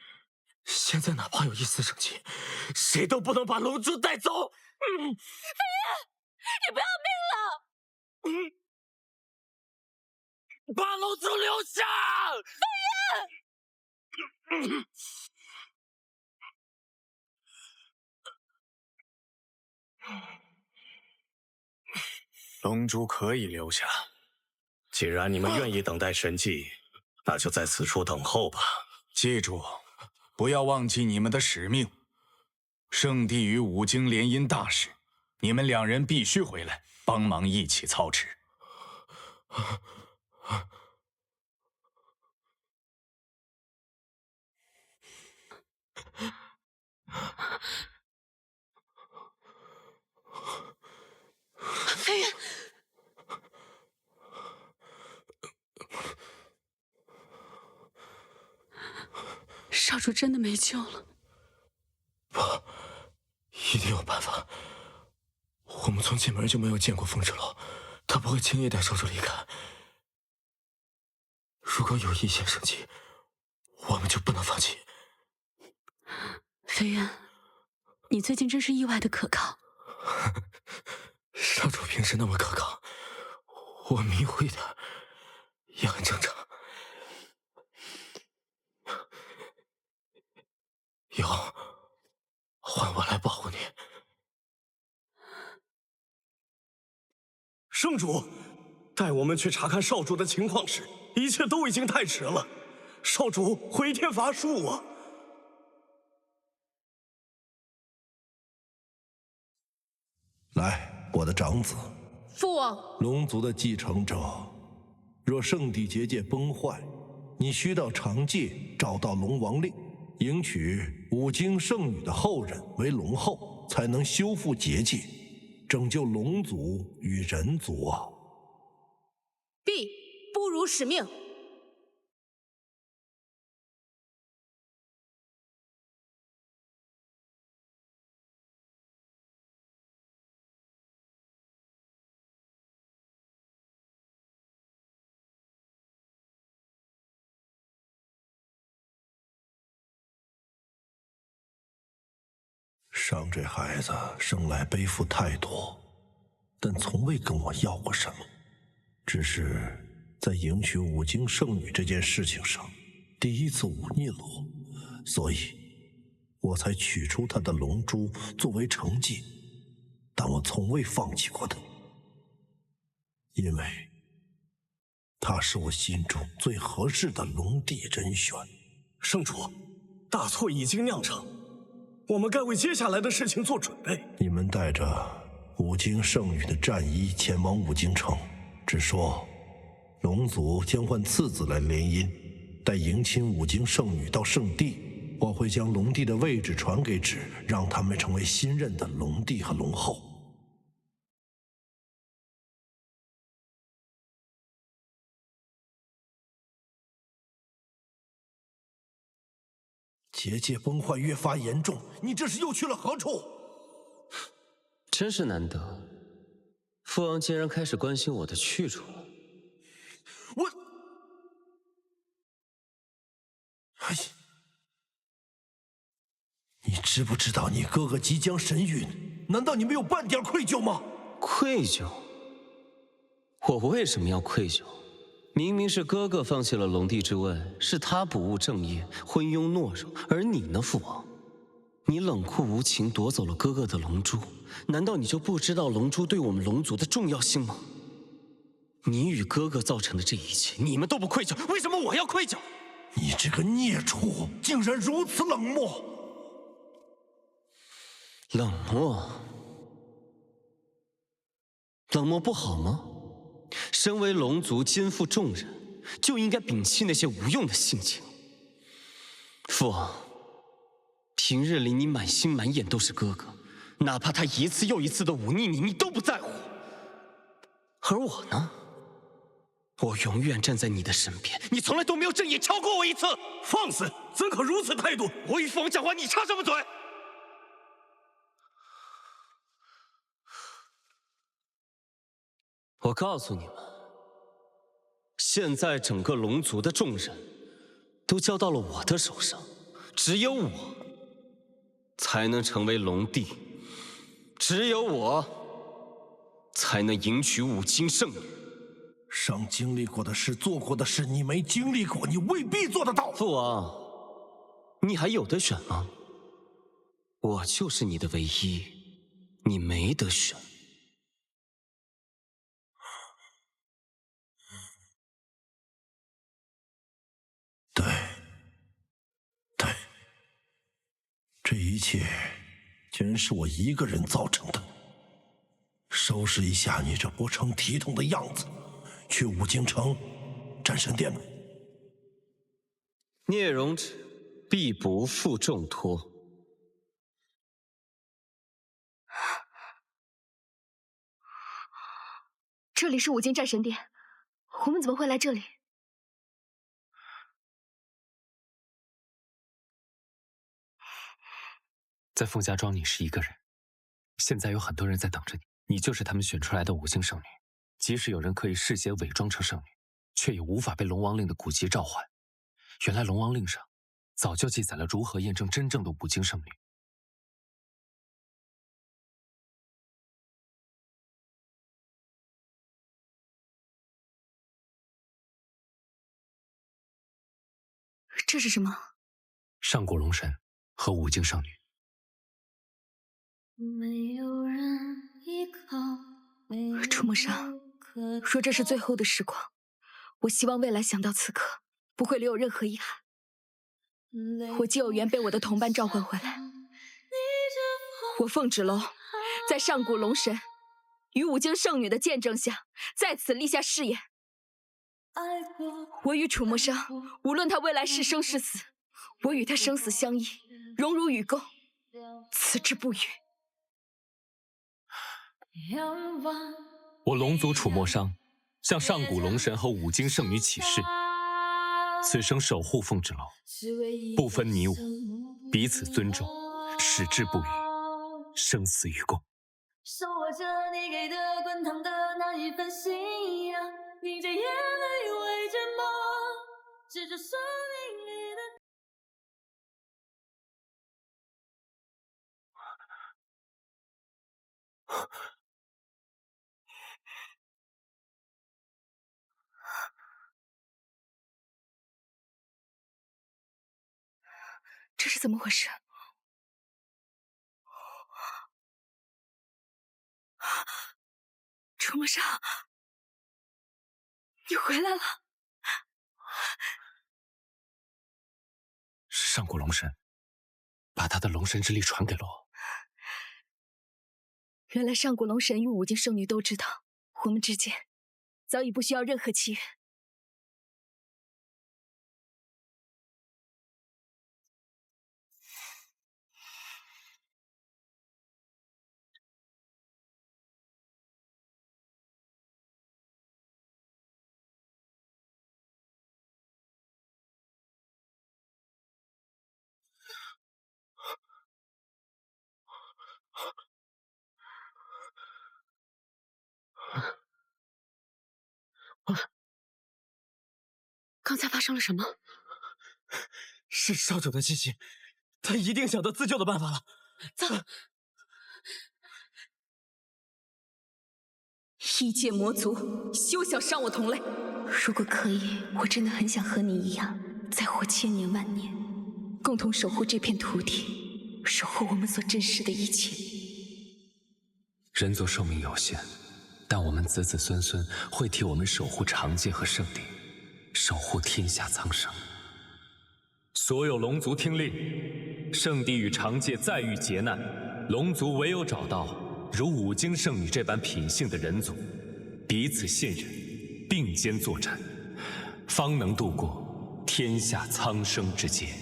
现在哪怕有一丝生机，谁都不能把龙珠带走。飞燕，你不要命了！把龙族留下！飞燕。龙珠可以留下。既然你们愿意等待神迹，那就在此处等候吧。记住，不要忘记你们的使命。圣地与五经联姻大事，你们2人必须回来帮忙一起操持。飞燕，少主真的没救了。不，一定有办法。我们从进门就没有见过风之楼，他不会轻易带少主离开。如果有一线生机，我们就不能放弃。飞燕，你最近真是意外的可靠。少主平时那么可靠，我迷糊一点也很正常。以后换我来保护你。圣主，带我们去查看少主的情况时，一切都已经太迟了。少主回天乏术啊！来，我的长子，父王，龙族的继承者，若圣地结界崩坏，你需到长界找到龙王令，迎娶五经圣女的后人为龙后，才能修复结界，拯救龙族与人族啊！必不辱使命。伤这孩子生来背负太多，但从未跟我要过什么，只是在迎娶五经圣女这件事情上第一次忤逆了我，所以我才取出她的龙珠作为惩戒，但我从未放弃过她，因为她是我心中最合适的龙帝人选。圣主，大错已经酿成，我们该为接下来的事情做准备。你们带着五经圣女的战衣前往五经城，只说龙族将换次子来联姻，待迎亲五经圣女到圣地，我会将龙帝的位置传给旨，让他们成为新任的龙帝和龙后。结界崩坏越发严重，你这是又去了何处？真是难得，父王竟然开始关心我的去处了。你知不知道你哥哥即将神陨？难道你没有半点愧疚吗？愧疚？我为什么要愧疚？明明是哥哥放弃了龙帝之位，是他不务正业，昏庸懦弱，而你呢，父王？你冷酷无情，夺走了哥哥的龙珠，难道你就不知道龙珠对我们龙族的重要性吗？你与哥哥造成的这一切，你们都不愧疚，为什么我要愧疚？你这个孽畜，竟然如此冷漠！冷漠？冷漠不好吗？身为龙族肩负重任，就应该摒弃那些无用的性情。父王，平日里你满心满眼都是哥哥，哪怕他一次又一次的忤逆你，你都不在乎。而我呢？我永远站在你的身边，你从来都没有正眼瞧过我一次。放肆！怎可如此态度？我与父王讲话，你插什么嘴？我告诉你们，现在整个龙族的重任都交到了我的手上，只有我才能成为龙帝，只有我才能迎娶五经圣女。上经历过的事、做过的事，你没经历过，你未必做得到。父王，你还有得选吗？我就是你的唯一，你没得选。对，这一切竟然是我一个人造成的。收拾一下你这不成体统的样子，去五京城战神殿吧。聂荣芷必不负重托。这里是五京战神殿，我们怎么会来这里？在凤家庄，你是一个人，现在有很多人在等着你。你就是他们选出来的五京圣女，即使有人可以事先伪装成圣女，却也无法被龙王令的古籍召唤。原来龙王令上早就记载了如何验证真正的五京圣女。这是什么？上古龙神和五京圣女。楚墨裳，若这是最后的时光，我希望未来想到此刻，不会留有任何遗憾。我既有缘被我的同伴召唤回来，我凤芷楼在上古龙神与五京圣女的见证下，在此立下誓言。我与楚墨裳，无论他未来是生是死，我与他生死相依，荣辱与共，此之不渝。我龙族楚墨裳向上古龙神和五京圣女起誓，此生守护凤芷楼，不分你我，彼此尊重，矢志不渝，生死与共。手握着你给的滚烫的那一份信仰，凝着眼泪为着梦，执着生命里的。这是怎么回事？楚墨裳，你回来了！是上古龙神把他的龙神之力传给了我。原来上古龙神与五京圣女都知道，我们之间早已不需要任何契约。刚才发生了什么？是少主的记性，他一定想到自救的办法了。异界魔族，休想伤我同类！如果可以，我真的很想和你一样，再活千年万年，共同守护这片土地，守护我们所珍视的一切。人族寿命有限，但我们子子孙孙会替我们守护长界和圣地，守护天下苍生。所有龙族听令，圣地与长界再遇劫难，龙族唯有找到如五京圣女这般品性的人族，彼此信任，并肩作战，方能度过天下苍生之劫。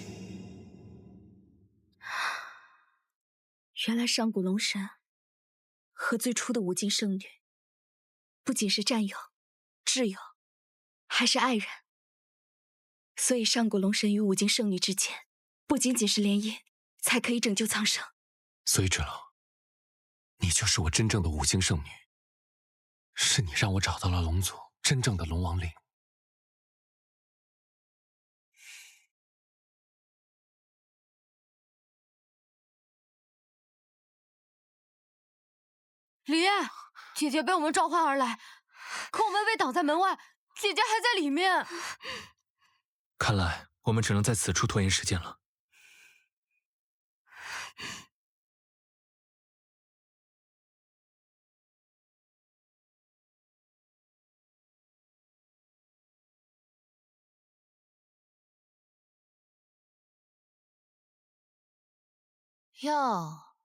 原来上古龙神和最初的五京圣女，不仅是战友、挚友，还是爱人。所以上古龙神与五京圣女之间，不仅仅是联姻，才可以拯救苍生。所以芷楼，你就是我真正的五京圣女，是你让我找到了龙族真正的龙王令。李烨，姐姐被我们召唤而来，可我微微挡在门外，姐姐还在里面。看来我们只能在此处拖延时间了。哟，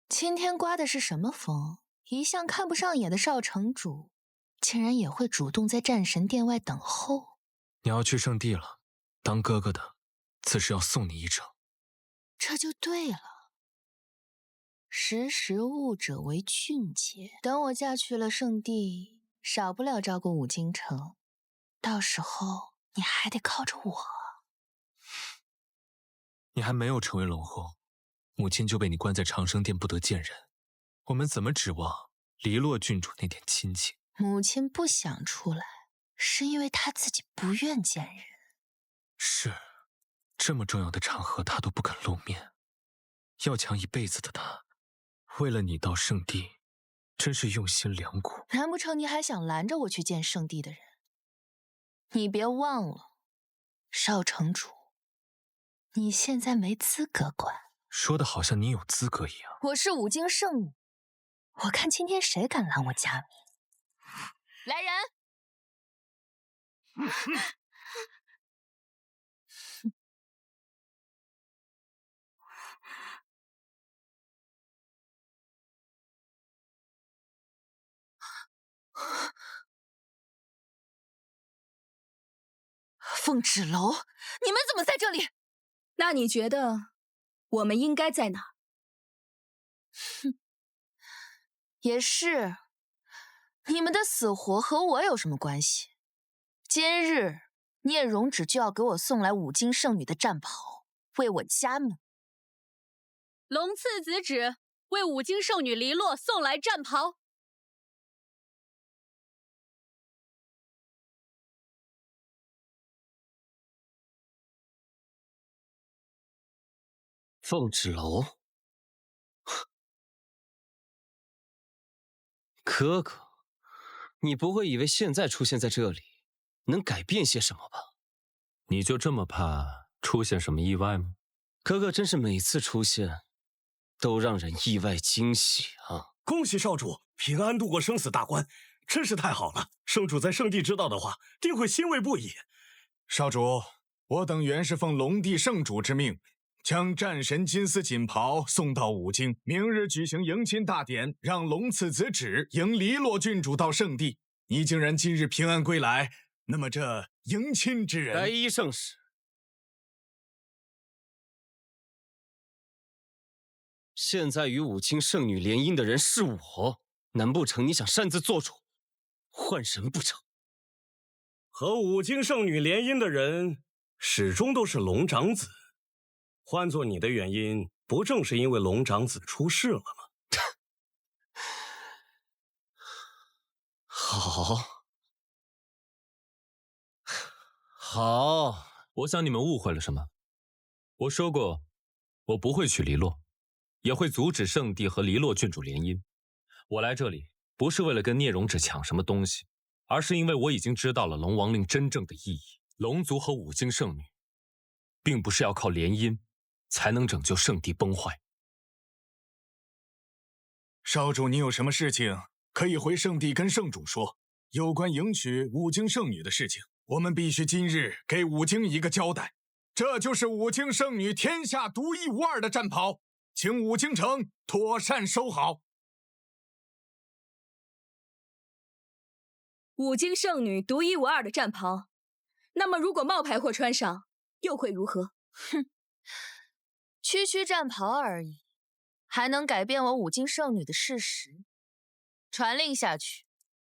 今天刮的是什么风？一向看不上眼的少城主，竟然也会主动在战神殿外等候。你要去圣地了，当哥哥的，自是要送你一程。这就对了。识时务者为俊杰。等我嫁去了圣地，少不了照顾五京城，到时候你还得靠着我。你还没有成为龙后，母亲就被你关在长生殿不得见人，我们怎么指望黎洛郡主那点亲情？母亲不想出来，是因为她自己不愿见人。是，这么重要的场合她都不肯露面，要抢一辈子的她，为了你到圣地，真是用心良苦。难不成你还想拦着我去见圣地的人？你别忘了，少城主，你现在没资格管。说的好像你有资格一样。我是五京圣女，我看今天谁敢拦我佳明。来人！凤芷楼，你们怎么在这里？那你觉得我们应该在哪？哼，也是，你们的死活和我有什么关系？今日聂荣芷就要给我送来五京圣女的战袍，为我加冕。龙次子旨，为五京圣女黎洛送来战袍。凤芷楼，哥哥，你不会以为现在出现在这里能改变些什么吧？你就这么怕出现什么意外吗？哥哥真是每次出现都让人意外惊喜啊！恭喜少主平安度过生死大关，真是太好了！圣主在圣地知道的话，定会欣慰不已。少主，我等原是奉龙帝圣主之命，将战神金丝锦袍送到五京，明日举行迎亲大典，让龙次子芷迎黎洛郡主到圣地。你竟然今日平安归来，那么这迎亲之人，白衣圣使，现在与五京圣女联姻的人是我，难不成你想擅自做主，换人不成？和五京圣女联姻的人始终都是龙长子，换做你的原因，不正是因为龙长子出事了吗？好，好，我想你们误会了什么。我说过，我不会娶黎洛，也会阻止圣地和黎洛郡主联姻。我来这里不是为了跟聂荣芷抢什么东西，而是因为我已经知道了龙王令真正的意义。龙族和五京圣女，并不是要靠联姻才能拯救圣地崩坏。少主，你有什么事情可以回圣地跟圣主说。有关迎娶五京圣女的事情，我们必须今日给五京一个交代。这就是五京圣女天下独一无二的战袍，请五京城妥善收好。五京圣女独一无二的战袍，那么如果冒牌货穿上，又会如何？哼，区区战袍而已，还能改变我五京圣女的事实？传令下去，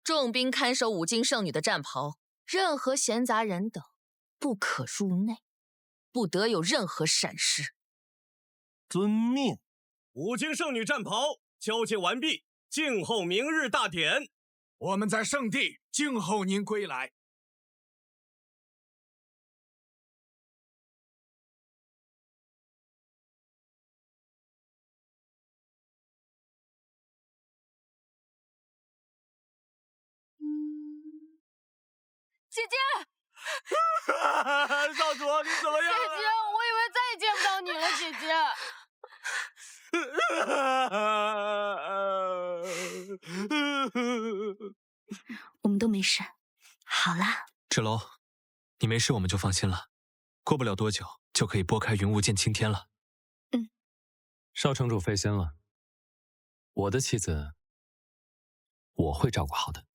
重兵看守五京圣女的战袍，任何闲杂人等不可入内，不得有任何闪失。遵命。五京圣女战袍交接完毕，静候明日大典。我们在圣地静候您归来。姐姐，少主，你怎么样？姐姐，我以为再也见不到你了，姐姐。我们都没事，好啦。芷楼，你没事我们就放心了，过不了多久就可以拨开云雾见青天了。少城主费心了，我的妻子我会照顾好的。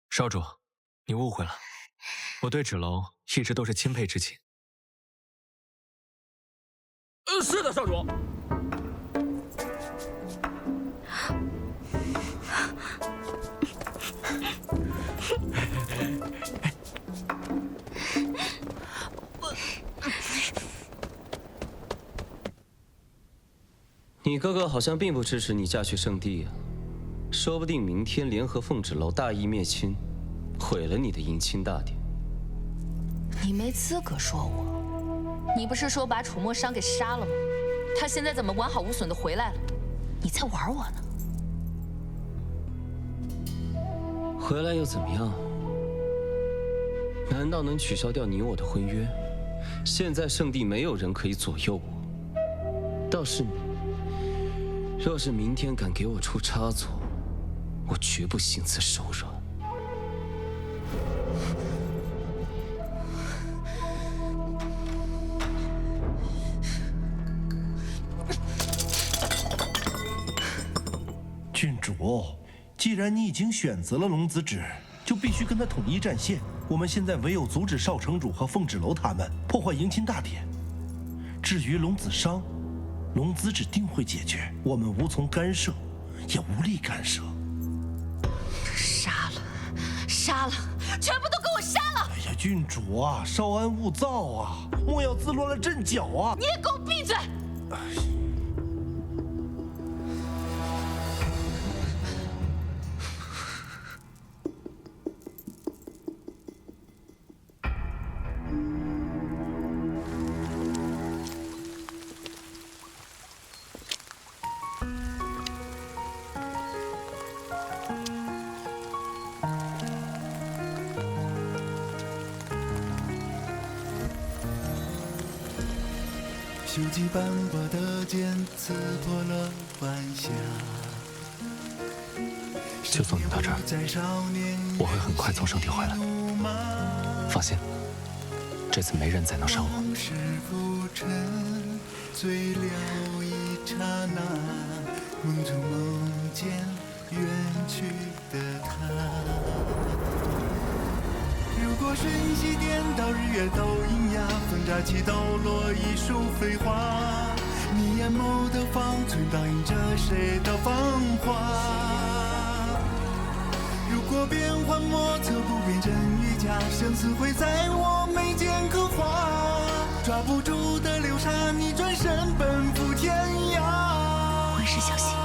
少主，你误会了，我对芷楼一直都是钦佩之情。是的，少主。你哥哥好像并不支持你嫁去圣地啊，说不定明天联合凤芷楼大义灭亲，毁了你的迎亲大典。你没资格说我，你不是说把楚墨商给杀了吗？他现在怎么完好无损的回来了？你在玩我呢？回来又怎么样？难道能取消掉你我的婚约？现在圣地没有人可以左右我，倒是你。若是明天敢给我出差错，我绝不心慈手软。郡主，既然你已经选择了龙子止，就必须跟他统一战线。我们现在唯有阻止少城主和凤芷楼他们破坏迎亲大典。至于龙子商，龙子止定会解决，我们无从干涉，也无力干涉。杀了，杀了，全部都给我杀了！哎呀，郡主啊，稍安勿躁啊，莫要自乱了阵脚啊！你也给我闭嘴！锈迹斑驳的剑刺破了晚霞。就送你到这儿，我会很快从圣地回来。放心，这次没人再能伤我。往事浮沉，醉了一刹那，梦中梦见远去的他。如果瞬息颠倒，日月都阴哑，风乍起抖落一束飞花，你眼眸的方寸倒映着谁的芳华？如果变幻莫测，不辨真与假，生死会在我眉间刻画，抓不住的流沙，你转身奔赴天涯。万事小心，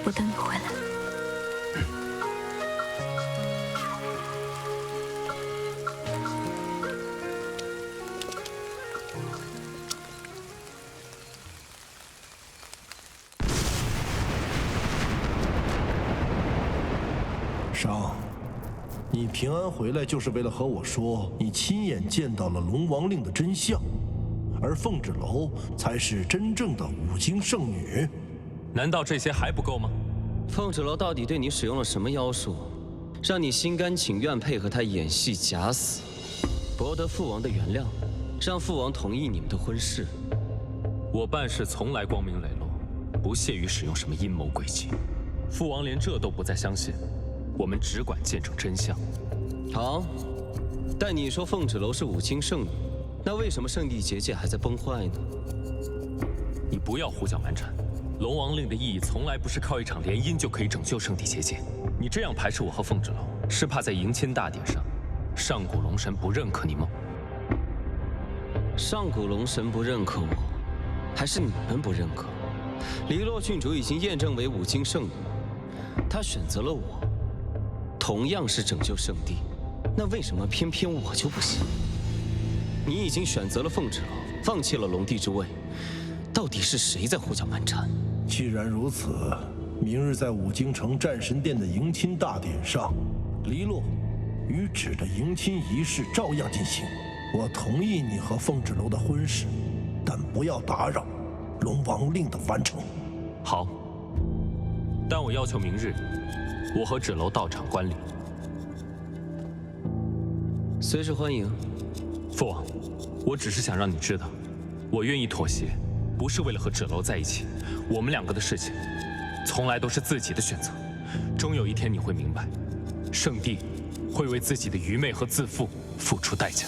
我等你回来。商，你平安回来就是为了和我说你亲眼见到了龙王令的真相，而凤芷楼才是真正的五经圣女。难道这些还不够吗？凤芷楼到底对你使用了什么妖术，让你心甘情愿配合他演戏假死，博得父王的原谅，让父王同意你们的婚事？我办事从来光明磊落，不屑于使用什么阴谋诡计。父王连这都不再相信。我们只管见证真相。好，但你说凤芷楼是五经圣女，那为什么圣地结界还在崩坏呢？你不要胡搅蛮缠。龙王令的意义从来不是靠一场联姻就可以拯救圣地结界。你这样排斥我和凤芷楼，是怕在迎亲大典上，上古龙神不认可你吗？上古龙神不认可我，还是你们不认可？黎洛郡主已经验证为五经圣女，她选择了我。同样是拯救圣地，那为什么偏偏我就不行？你已经选择了凤芷楼，放弃了龙帝之位，到底是谁在胡搅蛮缠？既然如此，明日在武京城战神殿的迎亲大典上，黎洛与芷的迎亲仪式照样进行。我同意你和凤芷楼的婚事，但不要打扰龙王令的完成。好，但我要求明日我和芷楼到场观礼。随时欢迎。父王，我只是想让你知道，我愿意妥协，不是为了和芷楼在一起。我们两个的事情，从来都是自己的选择。终有一天你会明白，圣帝会为自己的愚昧和自负付出代价。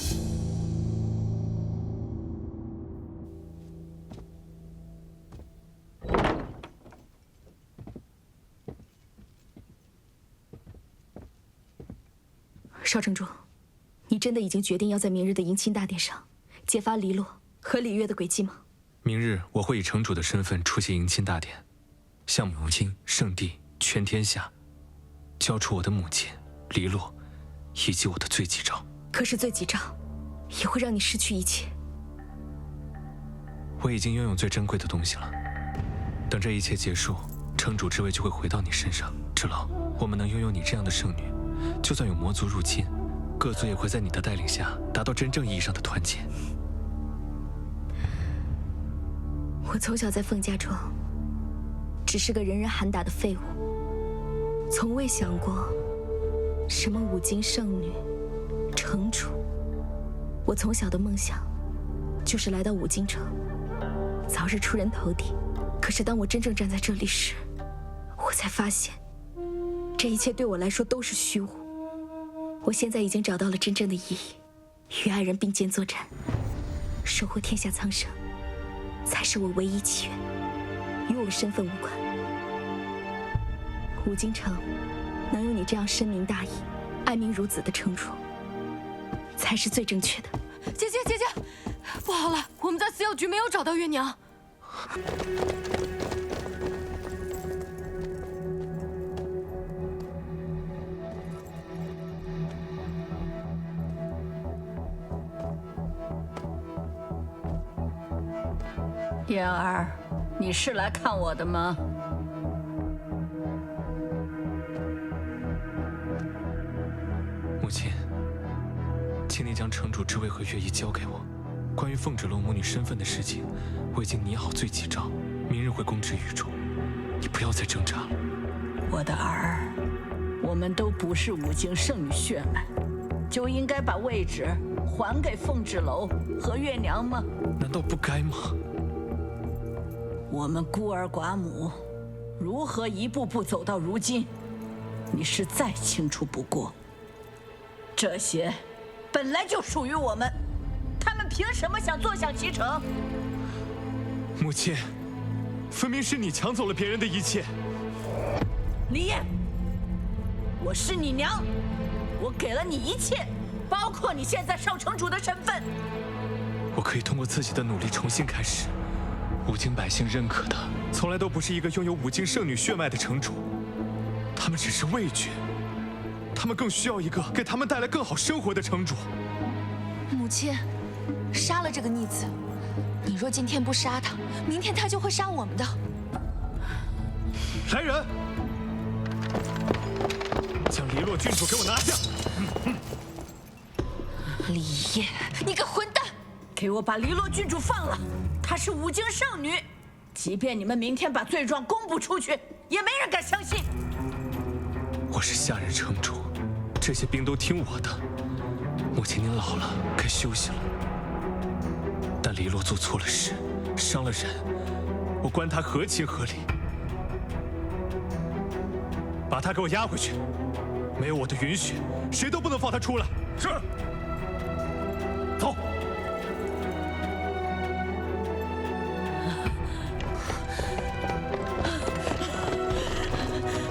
少城主，你真的已经决定要在明日的迎亲大典上揭发黎洛和李月的诡计吗？明日我会以城主的身份出席迎亲大典，向母亲、圣帝、全天下交出我的母亲黎洛以及我的罪己诏。可是罪己诏也会让你失去一切。我已经拥有最珍贵的东西了，等这一切结束，城主之位就会回到你身上。芷楼，我们能拥有你这样的圣女，就算有魔族入侵，各族也会在你的带领下达到真正意义上的团结。我从小在凤家庄，只是个人人喊打的废物，从未想过什么五经圣女、城主。我从小的梦想就是来到五京城，早日出人头地。可是当我真正站在这里时，我才发现，这一切对我来说都是虚无。我现在已经找到了真正的意义，与爱人并肩作战，守护天下苍生，才是我唯一祈愿，与我身份无关。五京城能有你这样深明大义、爱民如子的城主，才是最正确的。姐姐，不好了，我们在私药局没有找到月娘。嫣儿，你是来看我的吗？母亲，请你将城主之位和乐仪交给我。关于凤芷楼母女身份的事情，我已经拟好罪己诏，明日会公之于众。你不要再挣扎了。我的儿，我们都不是五经圣女血脉，就应该把位置还给凤芷楼和月娘吗？难道不该吗？我们孤儿寡母，如何一步步走到如今，你是再清楚不过。这些本来就属于我们，他们凭什么想坐享其成？母亲，分明是你抢走了别人的一切。李烨，我是你娘，我给了你一切，包括你现在少城主的身份。我可以通过自己的努力重新开始。五京百姓认可的，从来都不是一个拥有五京圣女血脉的城主，他们只是畏惧，他们更需要一个给他们带来更好生活的城主。母亲，杀了这个逆子，你若今天不杀他，明天他就会杀我们的。来人，将黎洛郡主给我拿下！李烨，你个混蛋！给我把黎洛郡主放了，她是五经圣女，即便你们明天把罪状公布出去，也没人敢相信。我是下任城主，这些兵都听我的。母亲您老了，该休息了。但黎洛做错了事，伤了人，我关他合情合理。把他给我押回去，没有我的允许，谁都不能放他出来。是。走。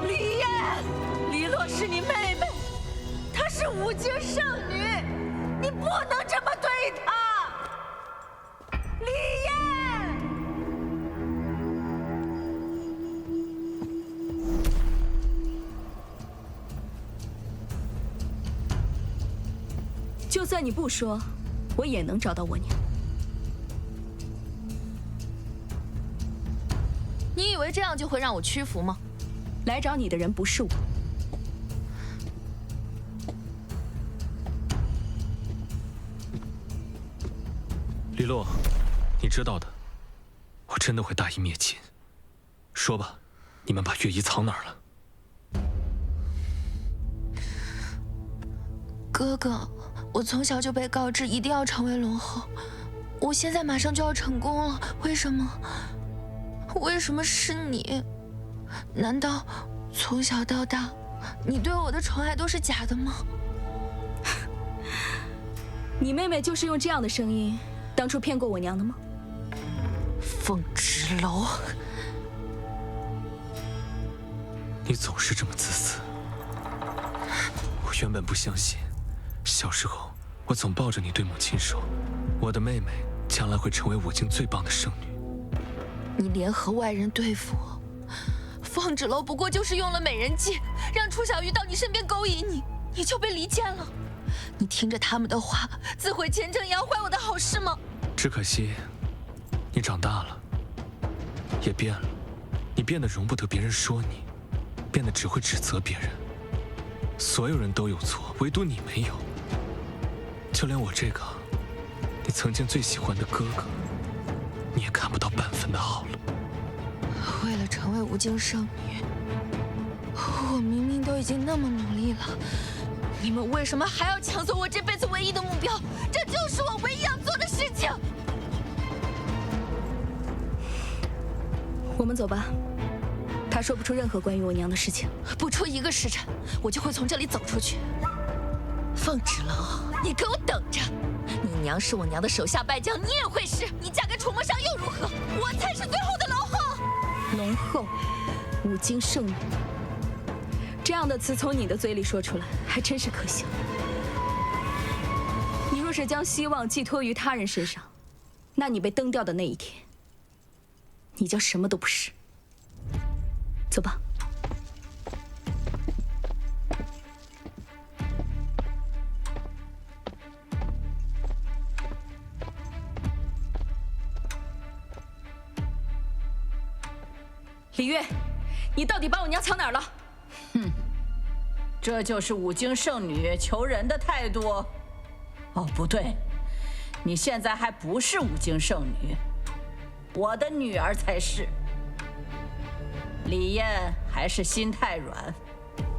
李烨，黎洛是你妹妹，她是五经圣女，你不能这么对她。李烨。就算你不说，我也能找到我娘。你以为这样就会让我屈服吗？来找你的人不是我。李洛，你知道的，我真的会大义灭亲。说吧，你们把月仪藏哪儿了？哥哥，我从小就被告知一定要成为龙后，我现在马上就要成功了，为什么？为什么是你？难道从小到大，你对我的宠爱都是假的吗？你妹妹就是用这样的声音，当初骗过我娘的吗？凤芝楼，你总是这么自私。我原本不相信，小时候我总抱着你对母亲说，我的妹妹将来会成为武京最棒的圣女。你联合外人对付我，凤芝楼不过就是用了美人计，让楚小鱼到你身边勾引你，你就被离间了。你听着他们的话，自毁前程，养坏我的好事吗？只可惜，你长大了，也变了。你变得容不得别人说你，变得只会指责别人。所有人都有错，唯独你没有。就连我这个你曾经最喜欢的哥哥，你也看不到半分的好了。为了成为武京圣女，我明明都已经那么努力了，你们为什么还要抢走我这辈子唯一的目标？这就是我唯一要做的事情。我们走吧。他说不出任何关于我娘的事情。不出1个时辰，我就会从这里走出去。凤芝楼，你给我等着！你娘是我娘的手下败将，你也会是。你嫁给楚墨商又如何？我才是最后的龙后。龙后，武京圣女，这样的词从你的嘴里说出来，还真是可笑。你若是将希望寄托于他人身上，那你被蹬掉的那一天，你将什么都不是。走吧。李月，你到底把我娘藏哪儿了？哼，这就是武京圣女求人的态度。哦，不对，你现在还不是武京圣女，我的女儿才是。李燕还是心太软，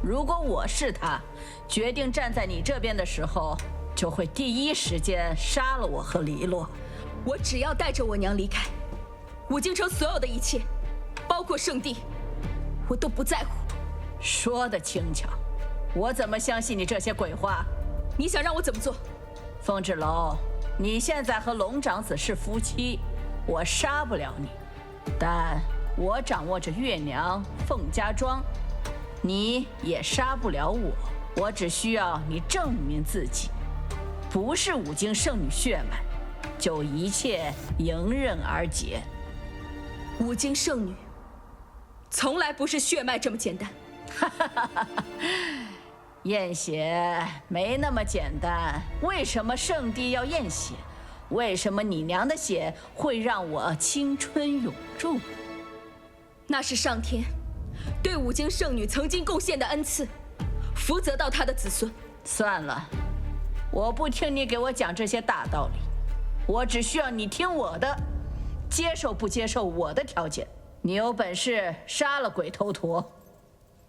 如果我是她，决定站在你这边的时候，就会第一时间杀了我和黎洛。我只要带着我娘离开武京城，所有的一切，包括圣地，我都不在乎。说得轻巧，我怎么相信你这些鬼话？你想让我怎么做？凤芝楼，你现在和龙长子是夫妻，我杀不了你，但我掌握着月娘凤家庄，你也杀不了我。我只需要你证明自己不是武京圣女血脉，就一切迎刃而解。武京圣女从来不是血脉这么简单。验血没那么简单，为什么圣地要验血？为什么你娘的血会让我青春永驻？那是上天对武京圣女曾经贡献的恩赐，福泽到她的子孙。算了，我不听你给我讲这些大道理，我只需要你听我的，接受不接受我的条件。你有本事杀了鬼头陀，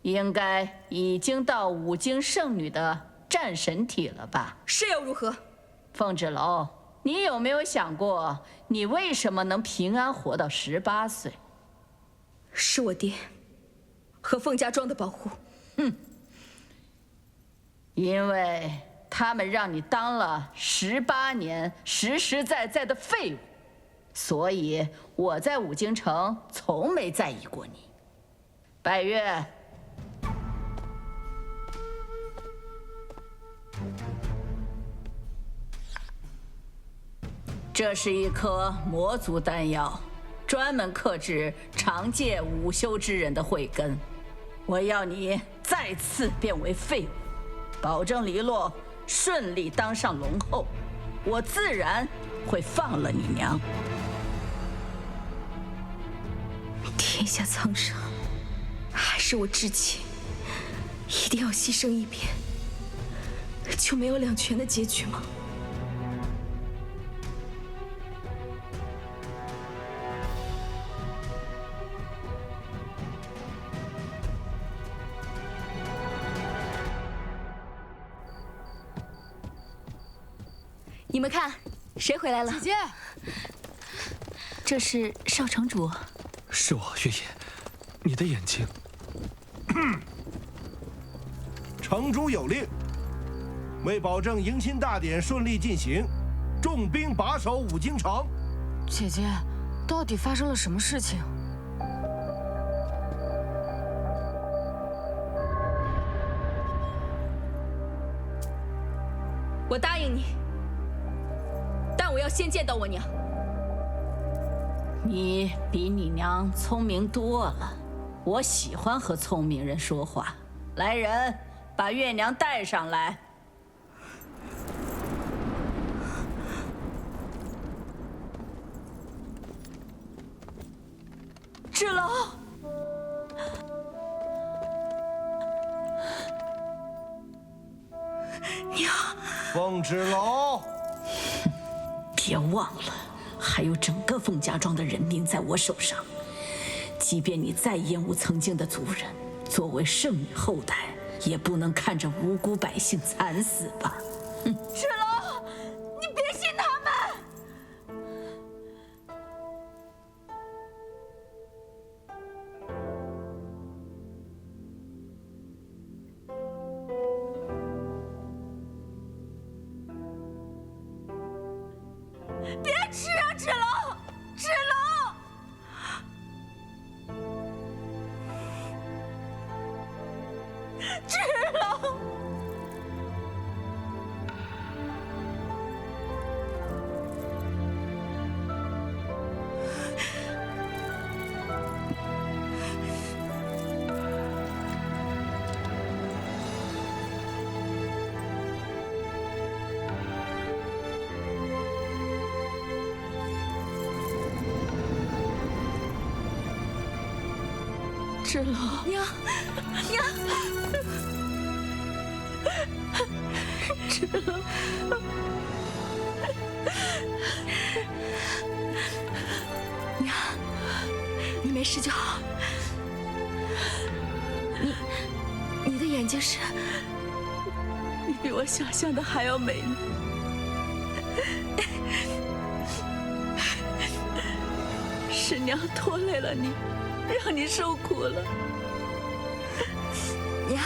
应该已经到武京圣女的战神体了吧？是又如何？凤芝楼，你有没有想过，你为什么能平安活到18岁？是我爹和凤家庄的保护。哼，因为他们让你当了18年实实在在的废物，所以我在武京城从没在意过你。百越，这是一颗魔族丹药，专门克制长戒午休之人的慧根。我要你再次变为废物，保证黎洛顺利当上龙后，我自然会放了你娘。天下苍生，还是我志气，一定要牺牲一边，就没有两全的结局吗？你们看，谁回来了？姐姐，这是少城主。是我，月夜，你的眼睛。城主有令，为保证迎亲大典顺利进行，重兵把守五京城。姐姐，到底发生了什么事情？我答应你，但我要先见到我娘。你比你娘聪明多了，我喜欢和聪明人说话。来人，把月娘带上来。芷楼，娘。凤芷楼，别忘了，还有整个凤家庄的人命在我手上。即便你再厌恶曾经的族人，作为圣女后代，也不能看着无辜百姓惨死吧？芷楼，你别信他们。别吃啊，芷楼，芷楼！芷楼！芷楼，娘，娘，芷楼，娘，你没事就好。你的眼睛是，你比我想象的还要美呢。是娘拖累了你，让你受苦了。娘，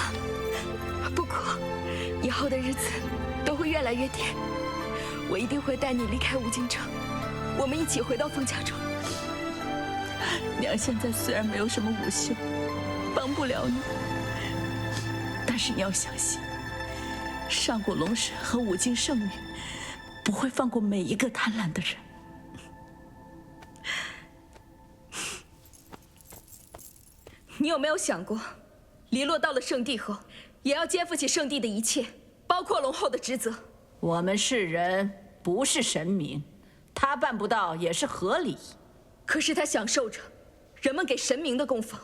不哭，以后的日子都会越来越甜。我一定会带你离开五京城，我们一起回到凤家庄。娘现在虽然没有什么武秀，帮不了你，但是你要相信，上过龙神和五京圣女不会放过每一个贪婪的人。你有没有想过，黎洛到了圣地后，也要肩负起圣地的一切，包括龙后的职责？我们是人，不是神明，他办不到也是合理。可是他享受着人们给神明的供奉，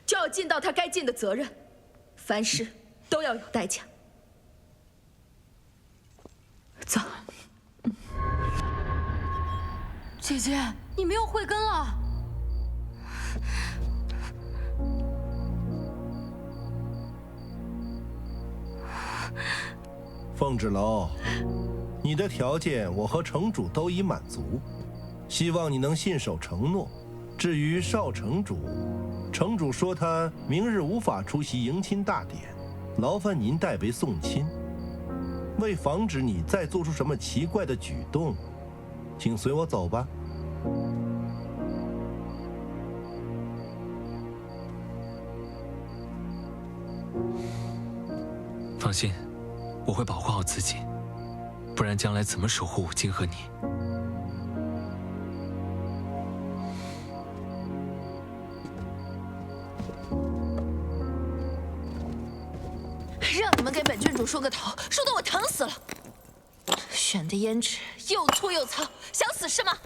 就要尽到他该尽的责任，凡事都要有代价。走。姐姐，你没有慧根了。凤芷楼，你的条件我和城主都已满足，希望你能信守承诺。至于少城主，城主说他明日无法出席迎亲大典，劳烦您代为送亲。为防止你再做出什么奇怪的举动，请随我走吧。放心，我会保护好自己，不然将来怎么守护五京和你？让你们给本郡主梳个头，梳得我疼死了。选的胭脂又粗又糙，想死是吗？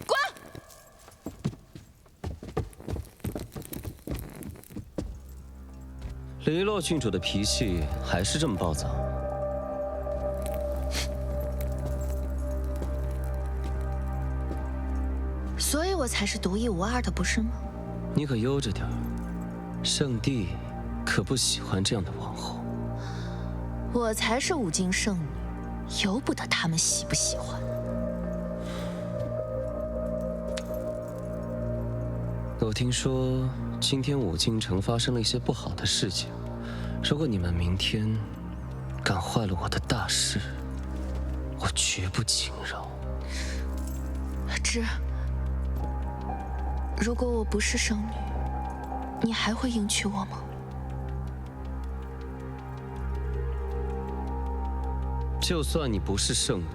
滚！黎洛郡主的脾气还是这么暴躁。所以我才是独一无二的，不是吗？你可悠着点儿，圣帝可不喜欢这样的王后。我才是五经圣女，由不得他们喜不喜欢。我听说今天五京城发生了一些不好的事情，如果你们明天敢坏了我的大事，我绝不轻饶。芝，如果我不是圣女，你还会迎娶我吗？就算你不是圣女，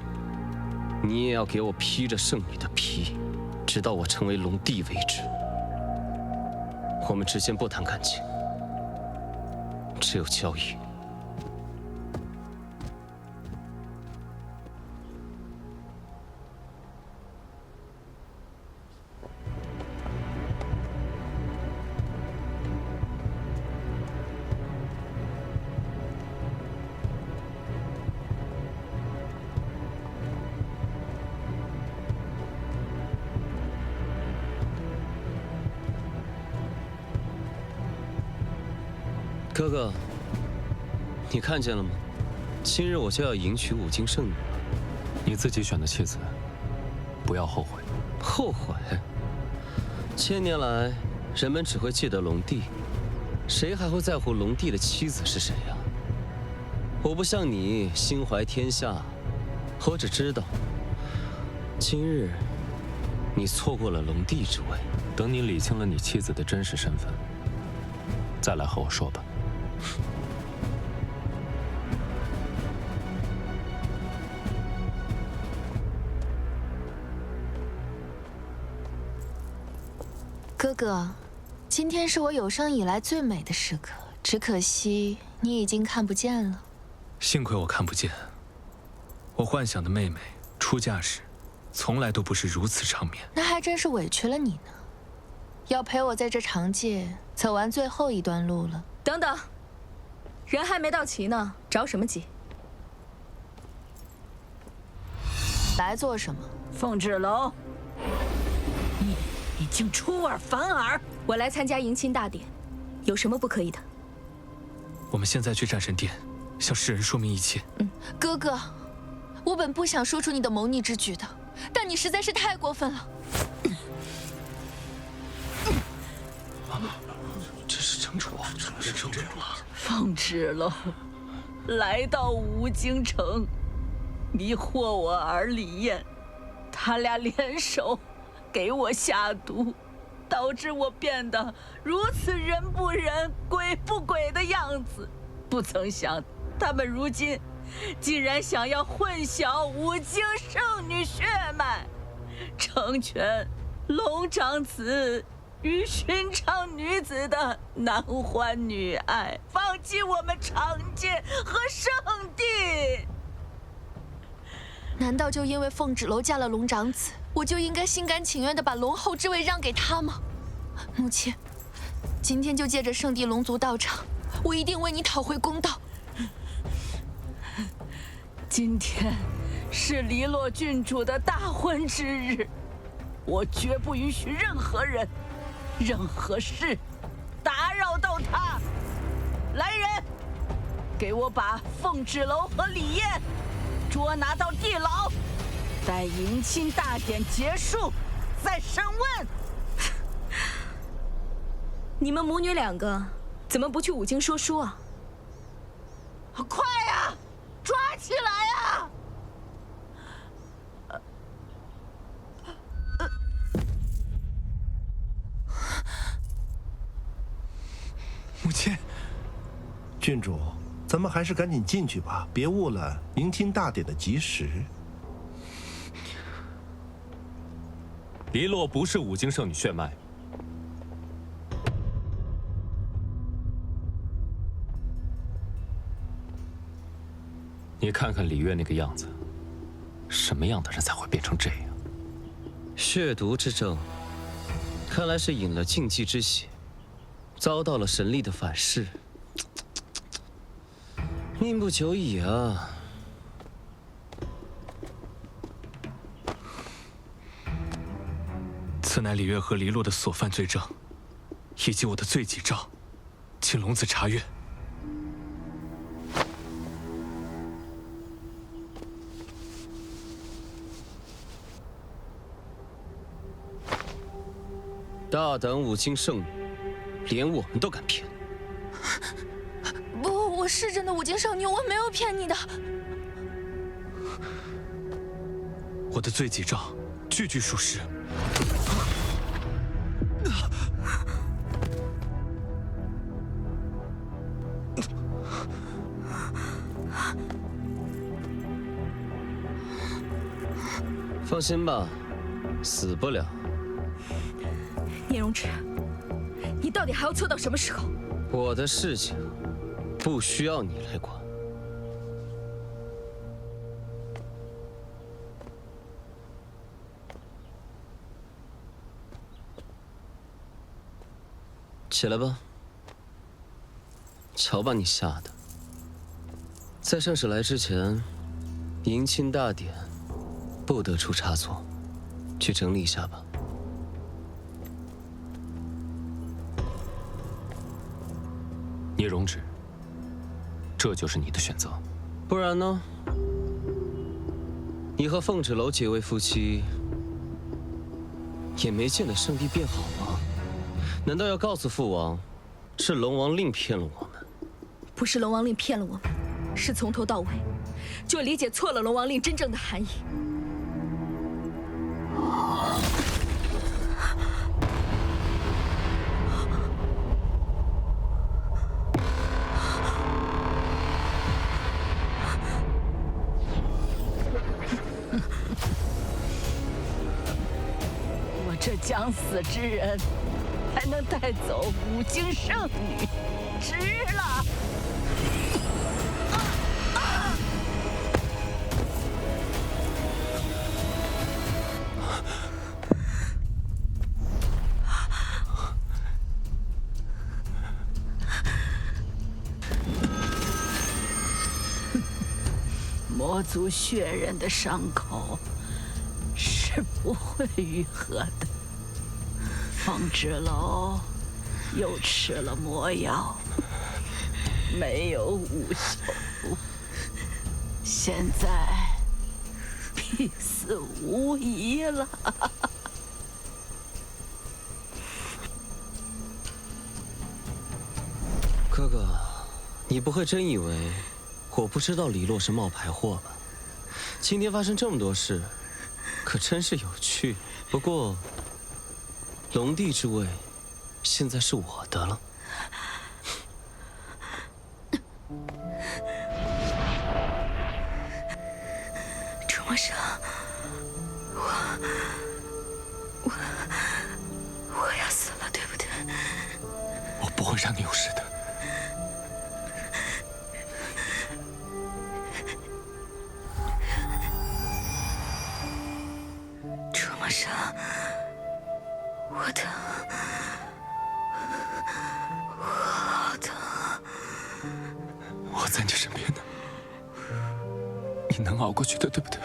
你也要给我披着圣女的皮，直到我成为龙帝为止。我们之间不谈感情，只有交易。哥哥，你看见了吗？今日我就要迎娶五京圣女了。你自己选的妻子，不要后悔。后悔？千年来，人们只会记得龙帝，谁还会在乎龙帝的妻子是谁呀？我不像你心怀天下，我只知道，今日你错过了龙帝之位。等你理清了你妻子的真实身份，再来和我说吧。哥哥，今天是我有生以来最美的时刻，只可惜你已经看不见了。幸亏我看不见。我幻想的妹妹出嫁时，从来都不是如此场面。那还真是委屈了你呢，要陪我在这长界走完最后一段路了。等等，人还没到齐呢，着什么急？来做什么？凤芷楼，你竟出尔反尔！我来参加迎亲大典，有什么不可以的？我们现在去战神殿，向世人说明一切。哥哥，我本不想说出你的谋逆之举的，但你实在是太过分了。这是城主，是城主了。凤芷楼，来到吴京城，迷惑我儿李艳，他俩联手给我下毒，导致我变得如此人不人、鬼不鬼的样子。不曾想，他们如今竟然想要混淆五京圣女血脉，成全龙长子与寻常女子的男欢女爱，放弃我们长界和圣地。难道就因为凤芷楼嫁了龙长子，我就应该心甘情愿地把龙后之位让给他吗？母亲，今天就借着圣地龙族道场，我一定为你讨回公道。今天是黎洛郡主的大婚之日，我绝不允许任何人、任何事打扰到她。来人，给我把凤芷楼和李艳捉拿到地牢，待迎亲大典结束再审问。你们母女两个怎么不去五京说书啊？快呀，抓起来呀！母亲，郡主，咱们还是赶紧进去吧，别误了迎亲大典的吉时。黎洛不是五京圣女血脉。你看看李月那个样子，什么样的人才会变成这样？血毒之症，看来是饮了禁忌之血，遭到了神力的反噬。命不久矣啊！此乃李月和黎洛的所犯罪证，以及我的罪己诏，请龙子查阅。大胆五经圣女，连我们都敢骗！不，我是真的五经圣女，我没有骗你的。我的罪己诏，句句属实。放心吧，死不了。聂荣芷，你到底还要拖到什么时候？我的事情不需要你来管。起来吧，瞧把你吓的！在圣使来之前，迎亲大典不得出差错，去整理一下吧。聂荣芷，这就是你的选择。不然呢？你和凤芷楼结为夫妻，也没见得圣地变好吗？难道要告诉父王，是龙王令骗了我们？不是龙王令骗了我们，是从头到尾就理解错了龙王令真正的含义。我这将死之人，还能带走五经圣女，值了！魔族血刃的伤口是不会愈合的。凤芷楼又吃了魔药，没有无效，现在必死无疑了。哥哥，你不会真以为我不知道李洛是冒牌货吧？今天发生这么多事，可真是有趣。不过，龙帝之位现在是我的了。楚墨生，我要死了，对不对？我不会让你有事的。楚墨生，我疼，我好疼。我在你身边呢，你能熬过去的，对不对？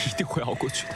一定会熬过去的。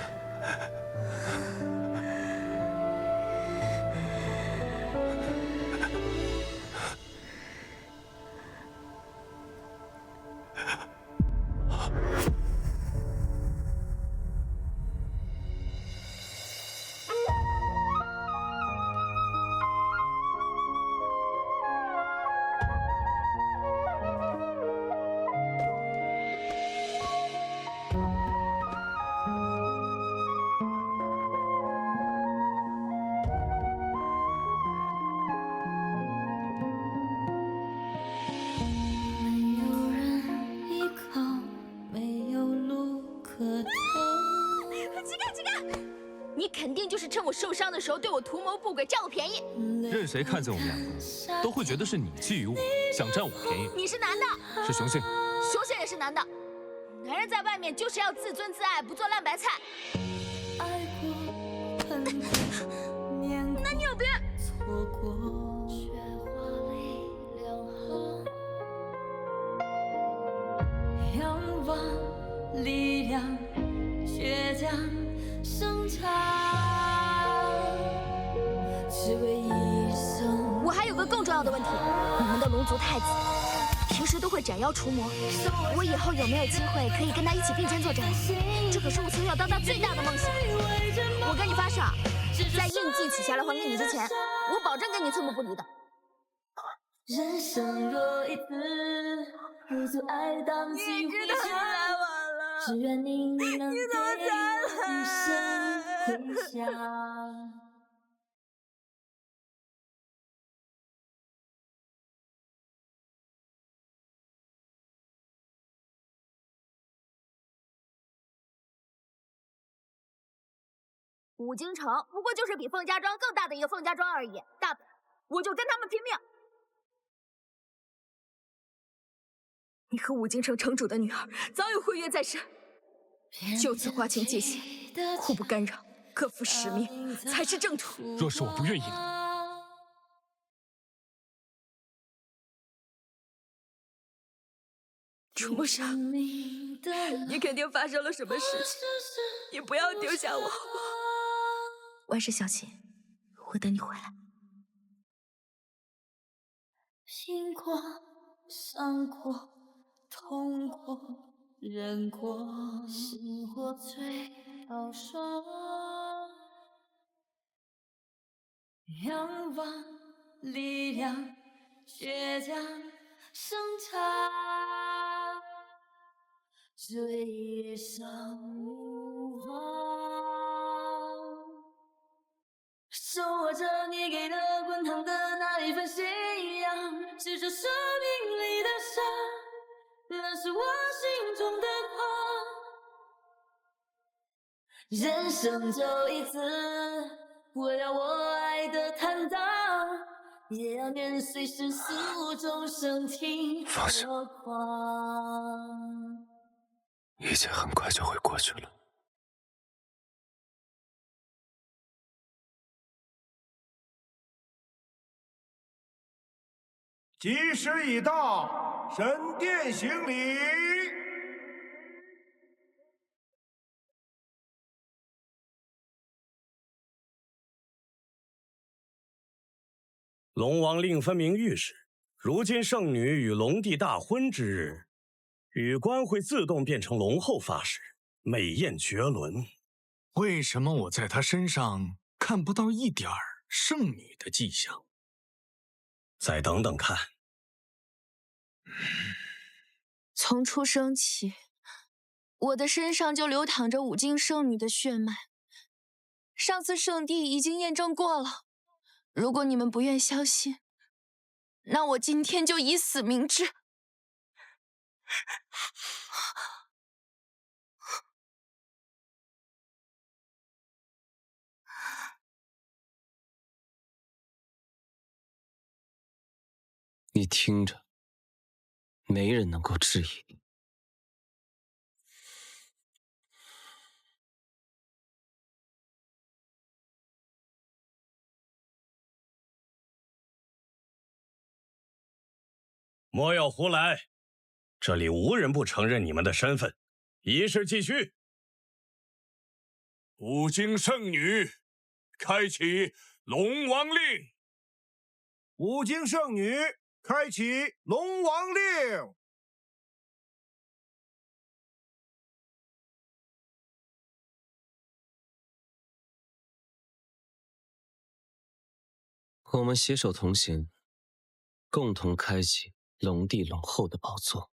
你肯定就是趁我受伤的时候对我图谋不轨，占我便宜。任谁看见我们两个，都会觉得是你觊觎我，想占我便宜。你是男的，是雄性，雄性也是男的。男人在外面就是要自尊自爱，不做烂白菜。那你有病！仰望力量，倔强生长，只为一生。我还有个更重要的问题，你们的龙族太子平时都会斩妖除魔，我以后有没有机会可以跟他一起并肩作战？这可是我从小到大最大的梦想。我跟你发誓，在印记取下来还给你之前，我保证跟你寸步不离的。人生若一次，不足爱荡气回响。只愿你能给我一生回响。五京城不过就是比凤家庄更大的一个凤家庄而已，大不了我就跟他们拼命。你和五京城城主的女儿早有婚约在身，就此划清界限，互不干扰，各负使命，才是正途。若是我不愿意呢？主上，你肯定发生了什么事情，你不要丢下我好不好？万事小心，我等你回来。拼过，伤过，痛过，忍过，心或醉到爽。仰望力量，倔强生长，只为一生无望。手握着你给的滚烫的那一份信仰，执着生命里的伤，那是我心中的狂。人生就一次，我要我爱的坦荡，也要面随世俗众生听我狂。一切很快就会过去了。吉时已到，神殿行礼。龙王令分明谕示，如今圣女与龙帝大婚之日，羽冠会自动变成龙后发誓，美艳绝伦。为什么我在她身上看不到一点儿圣女的迹象？再等等看。从出生起，我的身上就流淌着五京圣女的血脉。上次圣地已经验证过了，如果你们不愿相信，那我今天就以死明志。你听着，没人能够质疑你。莫要胡来，这里无人不承认你们的身份。仪式继续。五京圣女，开启龙王令。五京圣女，开启龙王令。我们携手同行，共同开启龙帝龙后的宝座。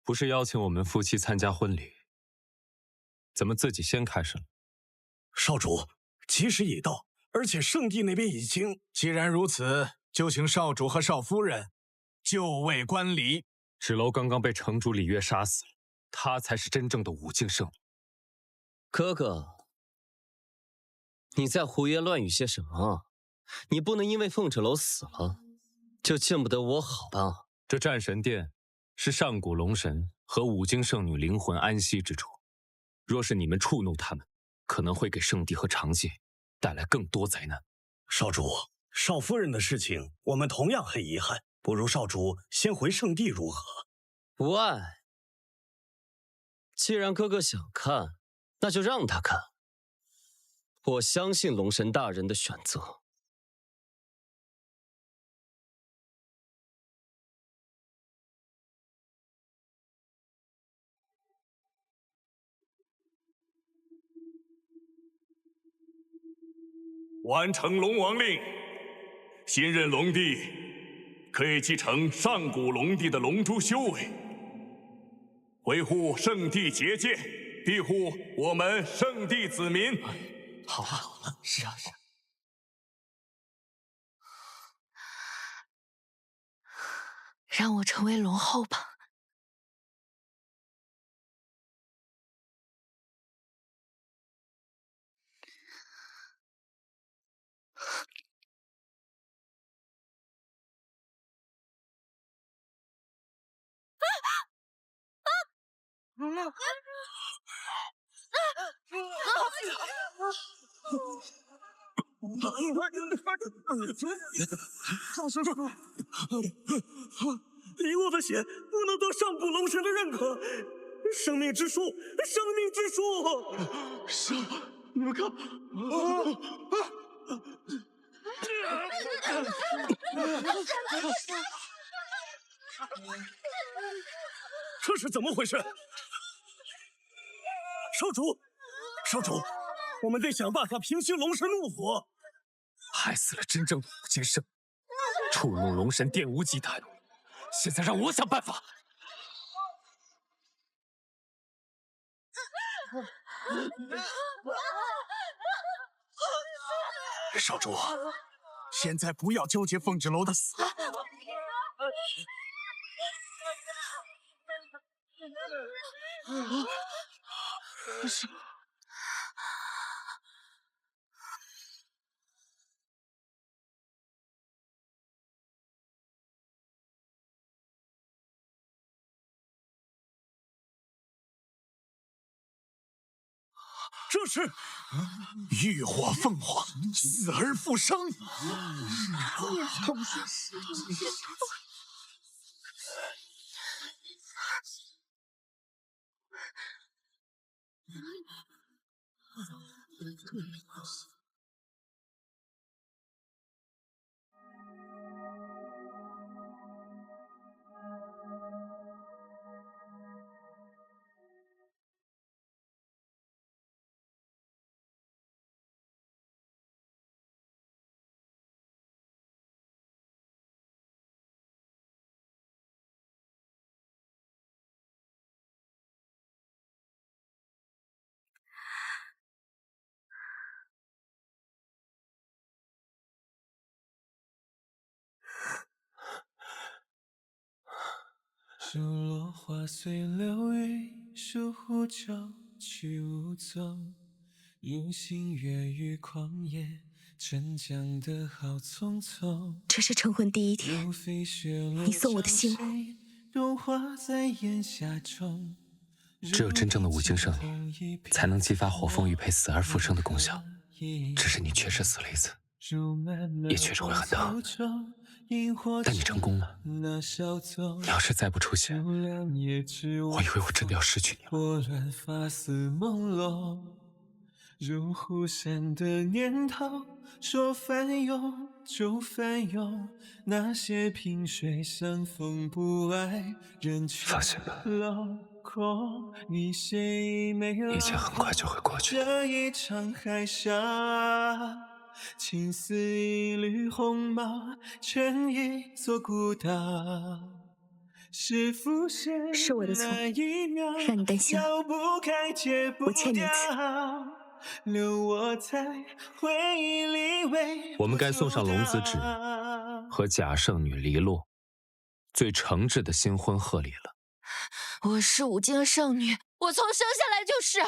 不是邀请我们夫妻参加婚礼，怎么自己先开始了？少主，吉时已到，而且圣地那边已经……既然如此，就请少主和少夫人就位观礼。芷楼刚刚被城主李月杀死了，她才是真正的五境圣女。哥哥，你在胡言乱语些什么？你不能因为凤轾楼死了，就见不得我好吧？这战神殿是上古龙神和五经圣女灵魂安息之处，若是你们触怒他们，可能会给圣地和长界带来更多灾难。少主，少夫人的事情我们同样很遗憾，不如少主先回圣地如何？不爱。既然哥哥想看，那就让他看。我相信龙神大人的选择。完成龙王令，新任龙帝可以继承上古龙帝的龙珠修为，维护圣地结界，庇护我们圣地子民。好了好了，是啊是啊。让我成为龙后吧。黎洛的血不能得上古龙神的认可，生命之树，生命之树！是，你们看，这是怎么回事？少主，少主，我们得想办法平息龙神怒火。害死了真正的五经圣，触怒龙神殿无忌惮。现在让我想办法。少主，现在不要纠结凤轾楼的死。这是浴火凤凰，死而复生。数落花随流云，数呼叫去无踪。用心越于旷野，沉江的好匆匆。这是成婚第一天，你送我的信物。融化在烟霞中。只有真正的五经圣女，才能激发火凤玉佩死而复生的功效。只是你确实死了一次，也确实会很疼。但你成功了。你要是再不出现，我以为我真的要失去你了。如忽闪的念头，说翻涌就翻涌，那些萍水相逢不爱，人去楼空，一些没有，一切很快就会过去。这一场海啸，情似一缕鸿毛，成一座孤岛。是我的错，让你担心了。我欠你一次。我们该送上龙子旨和假圣女黎洛最诚挚的新婚贺礼了。我是五经圣女，我从生下来就是。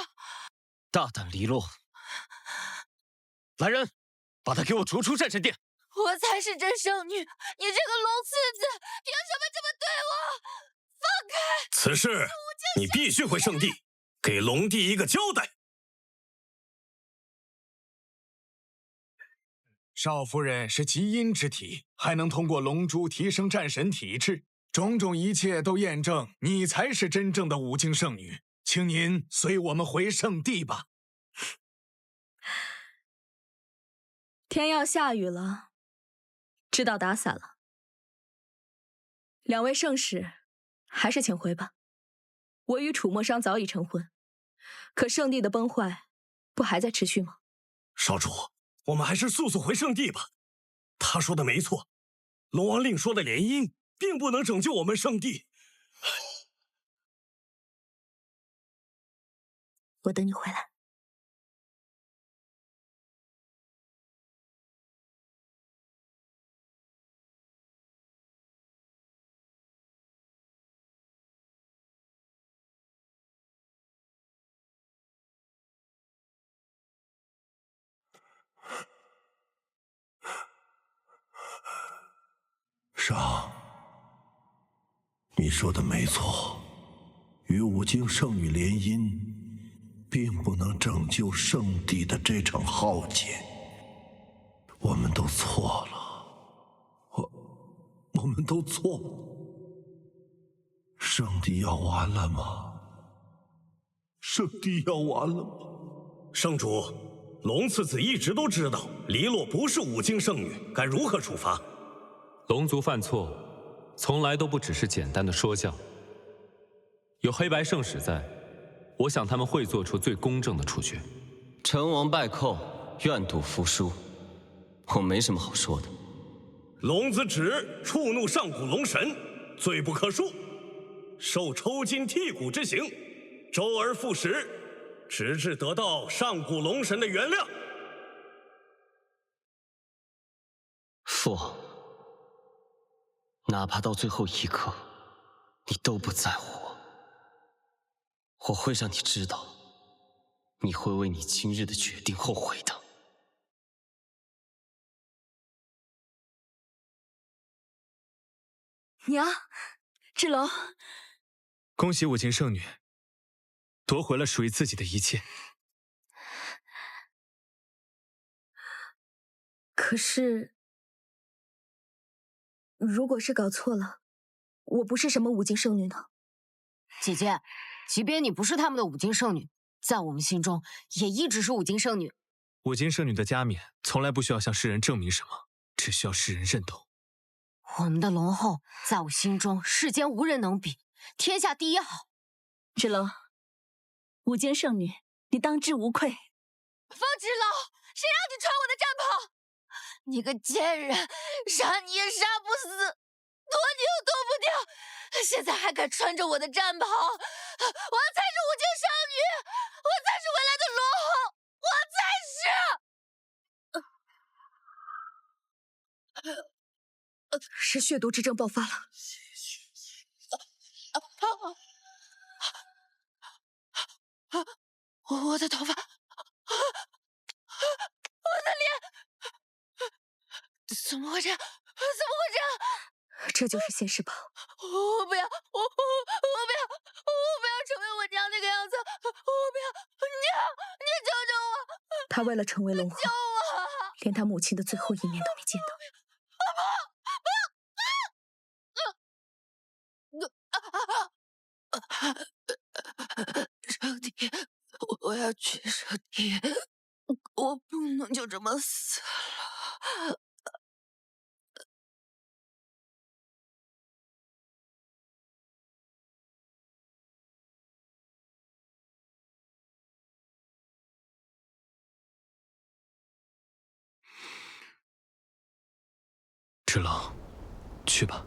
大胆黎洛，来人，把他给我逐出战神殿！我才是真圣女，你这个龙次子，凭什么这么对我？放开！此事你必须回圣地，给龙帝一个交代。少夫人是极阴之体，还能通过龙珠提升战神体质，种种一切都验证你才是真正的武境圣女。请您随我们回圣地吧。天要下雨了，知道打伞了。两位圣使，还是请回吧。我与楚墨商早已成婚，可圣地的崩坏不还在持续吗？少主，我们还是速速回圣地吧。他说的没错，龙王令说的联姻并不能拯救我们圣地。我等你回来。商，你说的没错，与五经圣女联姻，并不能拯救圣地的这场浩劫。我们都错了，我们都错了。圣地要完了吗？圣地要完了吗？圣主，龙次子一直都知道黎洛不是五经圣女，该如何处罚？龙族犯错，从来都不只是简单的说教。有黑白圣使在，我想他们会做出最公正的处决。成王败寇，愿赌服输，我没什么好说的。龙子指触怒上古龙神，罪不可恕，受抽筋剔骨之刑，周而复始，直至得到上古龙神的原谅。父王，哪怕到最后一刻，你都不在乎我会让你知道，你会为你今日的决定后悔的。娘，志龙，恭喜五经圣女夺回了属于自己的一切。可是，如果是搞错了，我不是什么五经圣女呢？姐姐，即便你不是他们的五经圣女，在我们心中也一直是五经圣女。五经圣女的加冕从来不需要向世人证明什么，只需要世人认同。我们的龙后，在我心中世间无人能比，天下第一好。志龙，五经圣女，你当之无愧。方芷老，谁让你穿我的战袍？你个贱人，杀你也杀不死，躲你又躲不掉，现在还敢穿着我的战袍？我才是五经圣女，我才是未来的龙后，我才是。是血毒之症爆发了。我的头发，我的脸，怎么会这样？怎么会这样？这就是现世宝。我不要，我不要成为我娘那个样子，我不要，娘，你救救我！他为了成为龙后，救我！连他母亲的最后一面都没见到。圣地，我要去圣地，我不能就这么死了。志龙，去吧。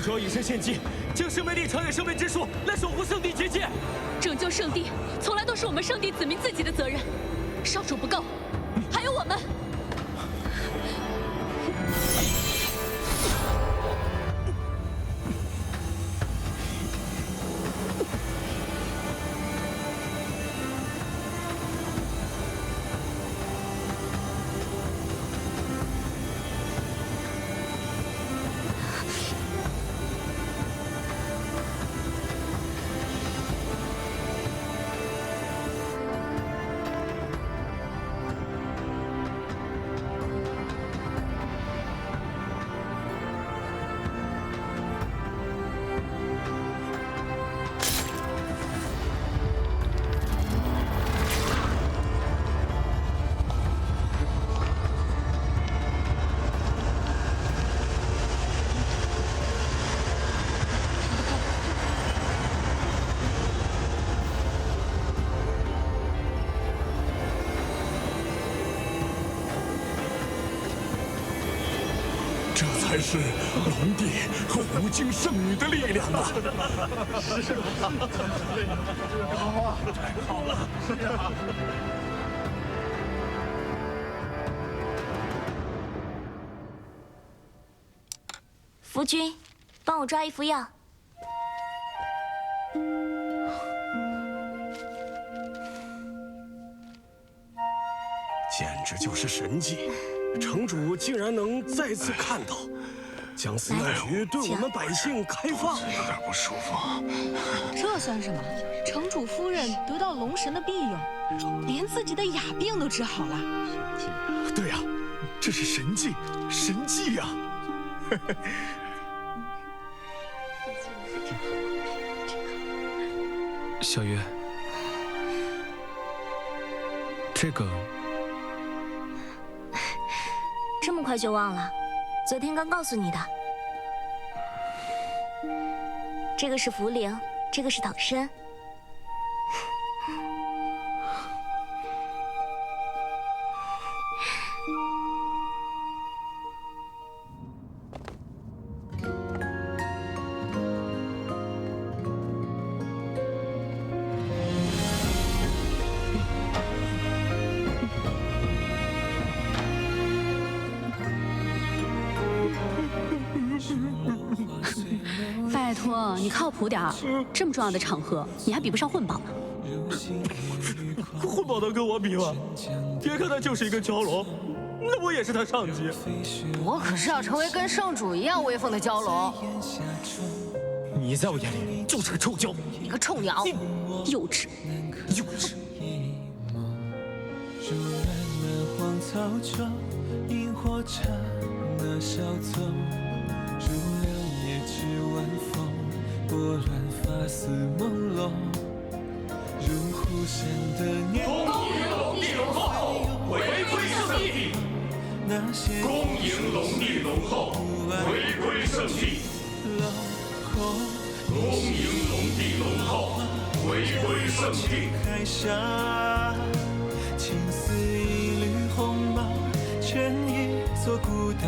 主要以身献祭，将生命力传给生命之树，来守护圣地结界。拯救圣地，从来都是我们圣地子民自己的责任。少主不够，还有我们。这才是龙帝和无尽圣女的力量啊！是啊，太好了！是啊。夫君，帮我抓一副药。简直就是神迹！城主竟然能再次看到，将思药局对我们百姓开放，有点不舒服。这算什么？城主夫人得到龙神的庇佑，连自己的哑病都治好了。对呀，这是神迹，神迹呀！小月，这个。这么快就忘了？昨天刚告诉你的。这个是茯苓，这个是党参。拜托，你靠谱点儿！这么重要的场合，你还比不上混宝呢。混宝能跟我比吗？别看他就是一个蛟龙，那我也是他上级。我可是要成为跟圣主一样威风的蛟龙。你在我眼里就是个臭蛟，你个臭鸟！幼稚，幼稚。荒草中，萤火虫那小奏，如了夜之晚风，拨乱发丝朦胧，如呼声的念。恭迎龙帝龙后回归圣地，恭迎龙帝龙后回归圣地，恭迎龙帝龙后回归圣地。海峡，青丝一缕红毛，成一座孤岛。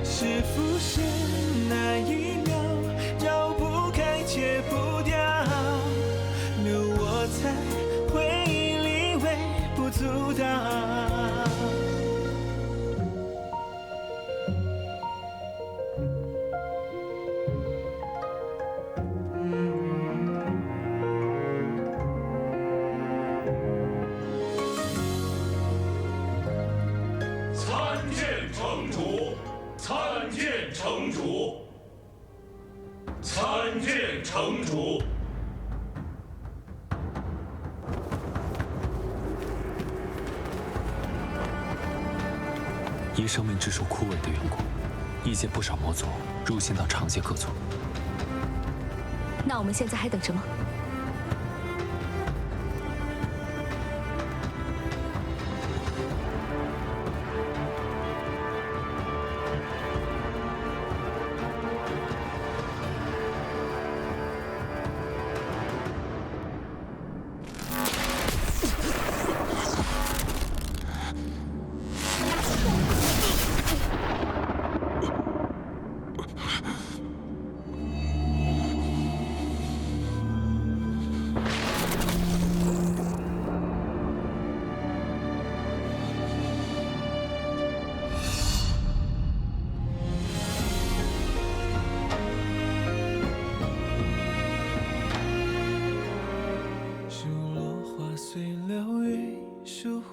是浮现那一秒，绕不开，戒不掉，留我在回忆里微不足道。参见城主，参见城主，参见城主。因生命之树枯萎的缘故，异界不少魔族入侵到长界各族。那我们现在还等什么？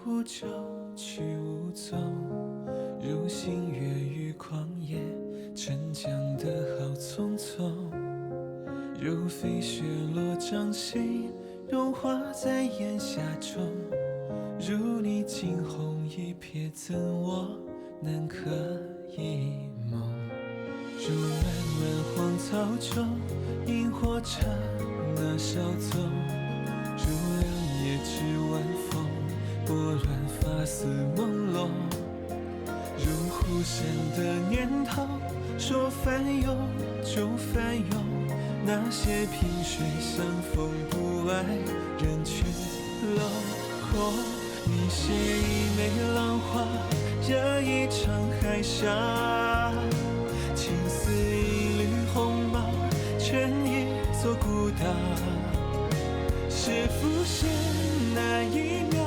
壶酒，去无踪。如星月于旷野，沉降得好匆匆。如飞雪落掌心，融化在檐下中。如你惊鸿一瞥，怎我能可一梦？如漫漫荒草中，萤火刹那稍纵。如两夜之晚风，拨乱发丝朦胧。如忽闪的念头，说翻涌就翻涌。那些萍水相逢，不爱人去楼空。你写一枚浪花，惹一场海峡。情似一缕鸿毛，成一座孤岛。是浮现那一秒，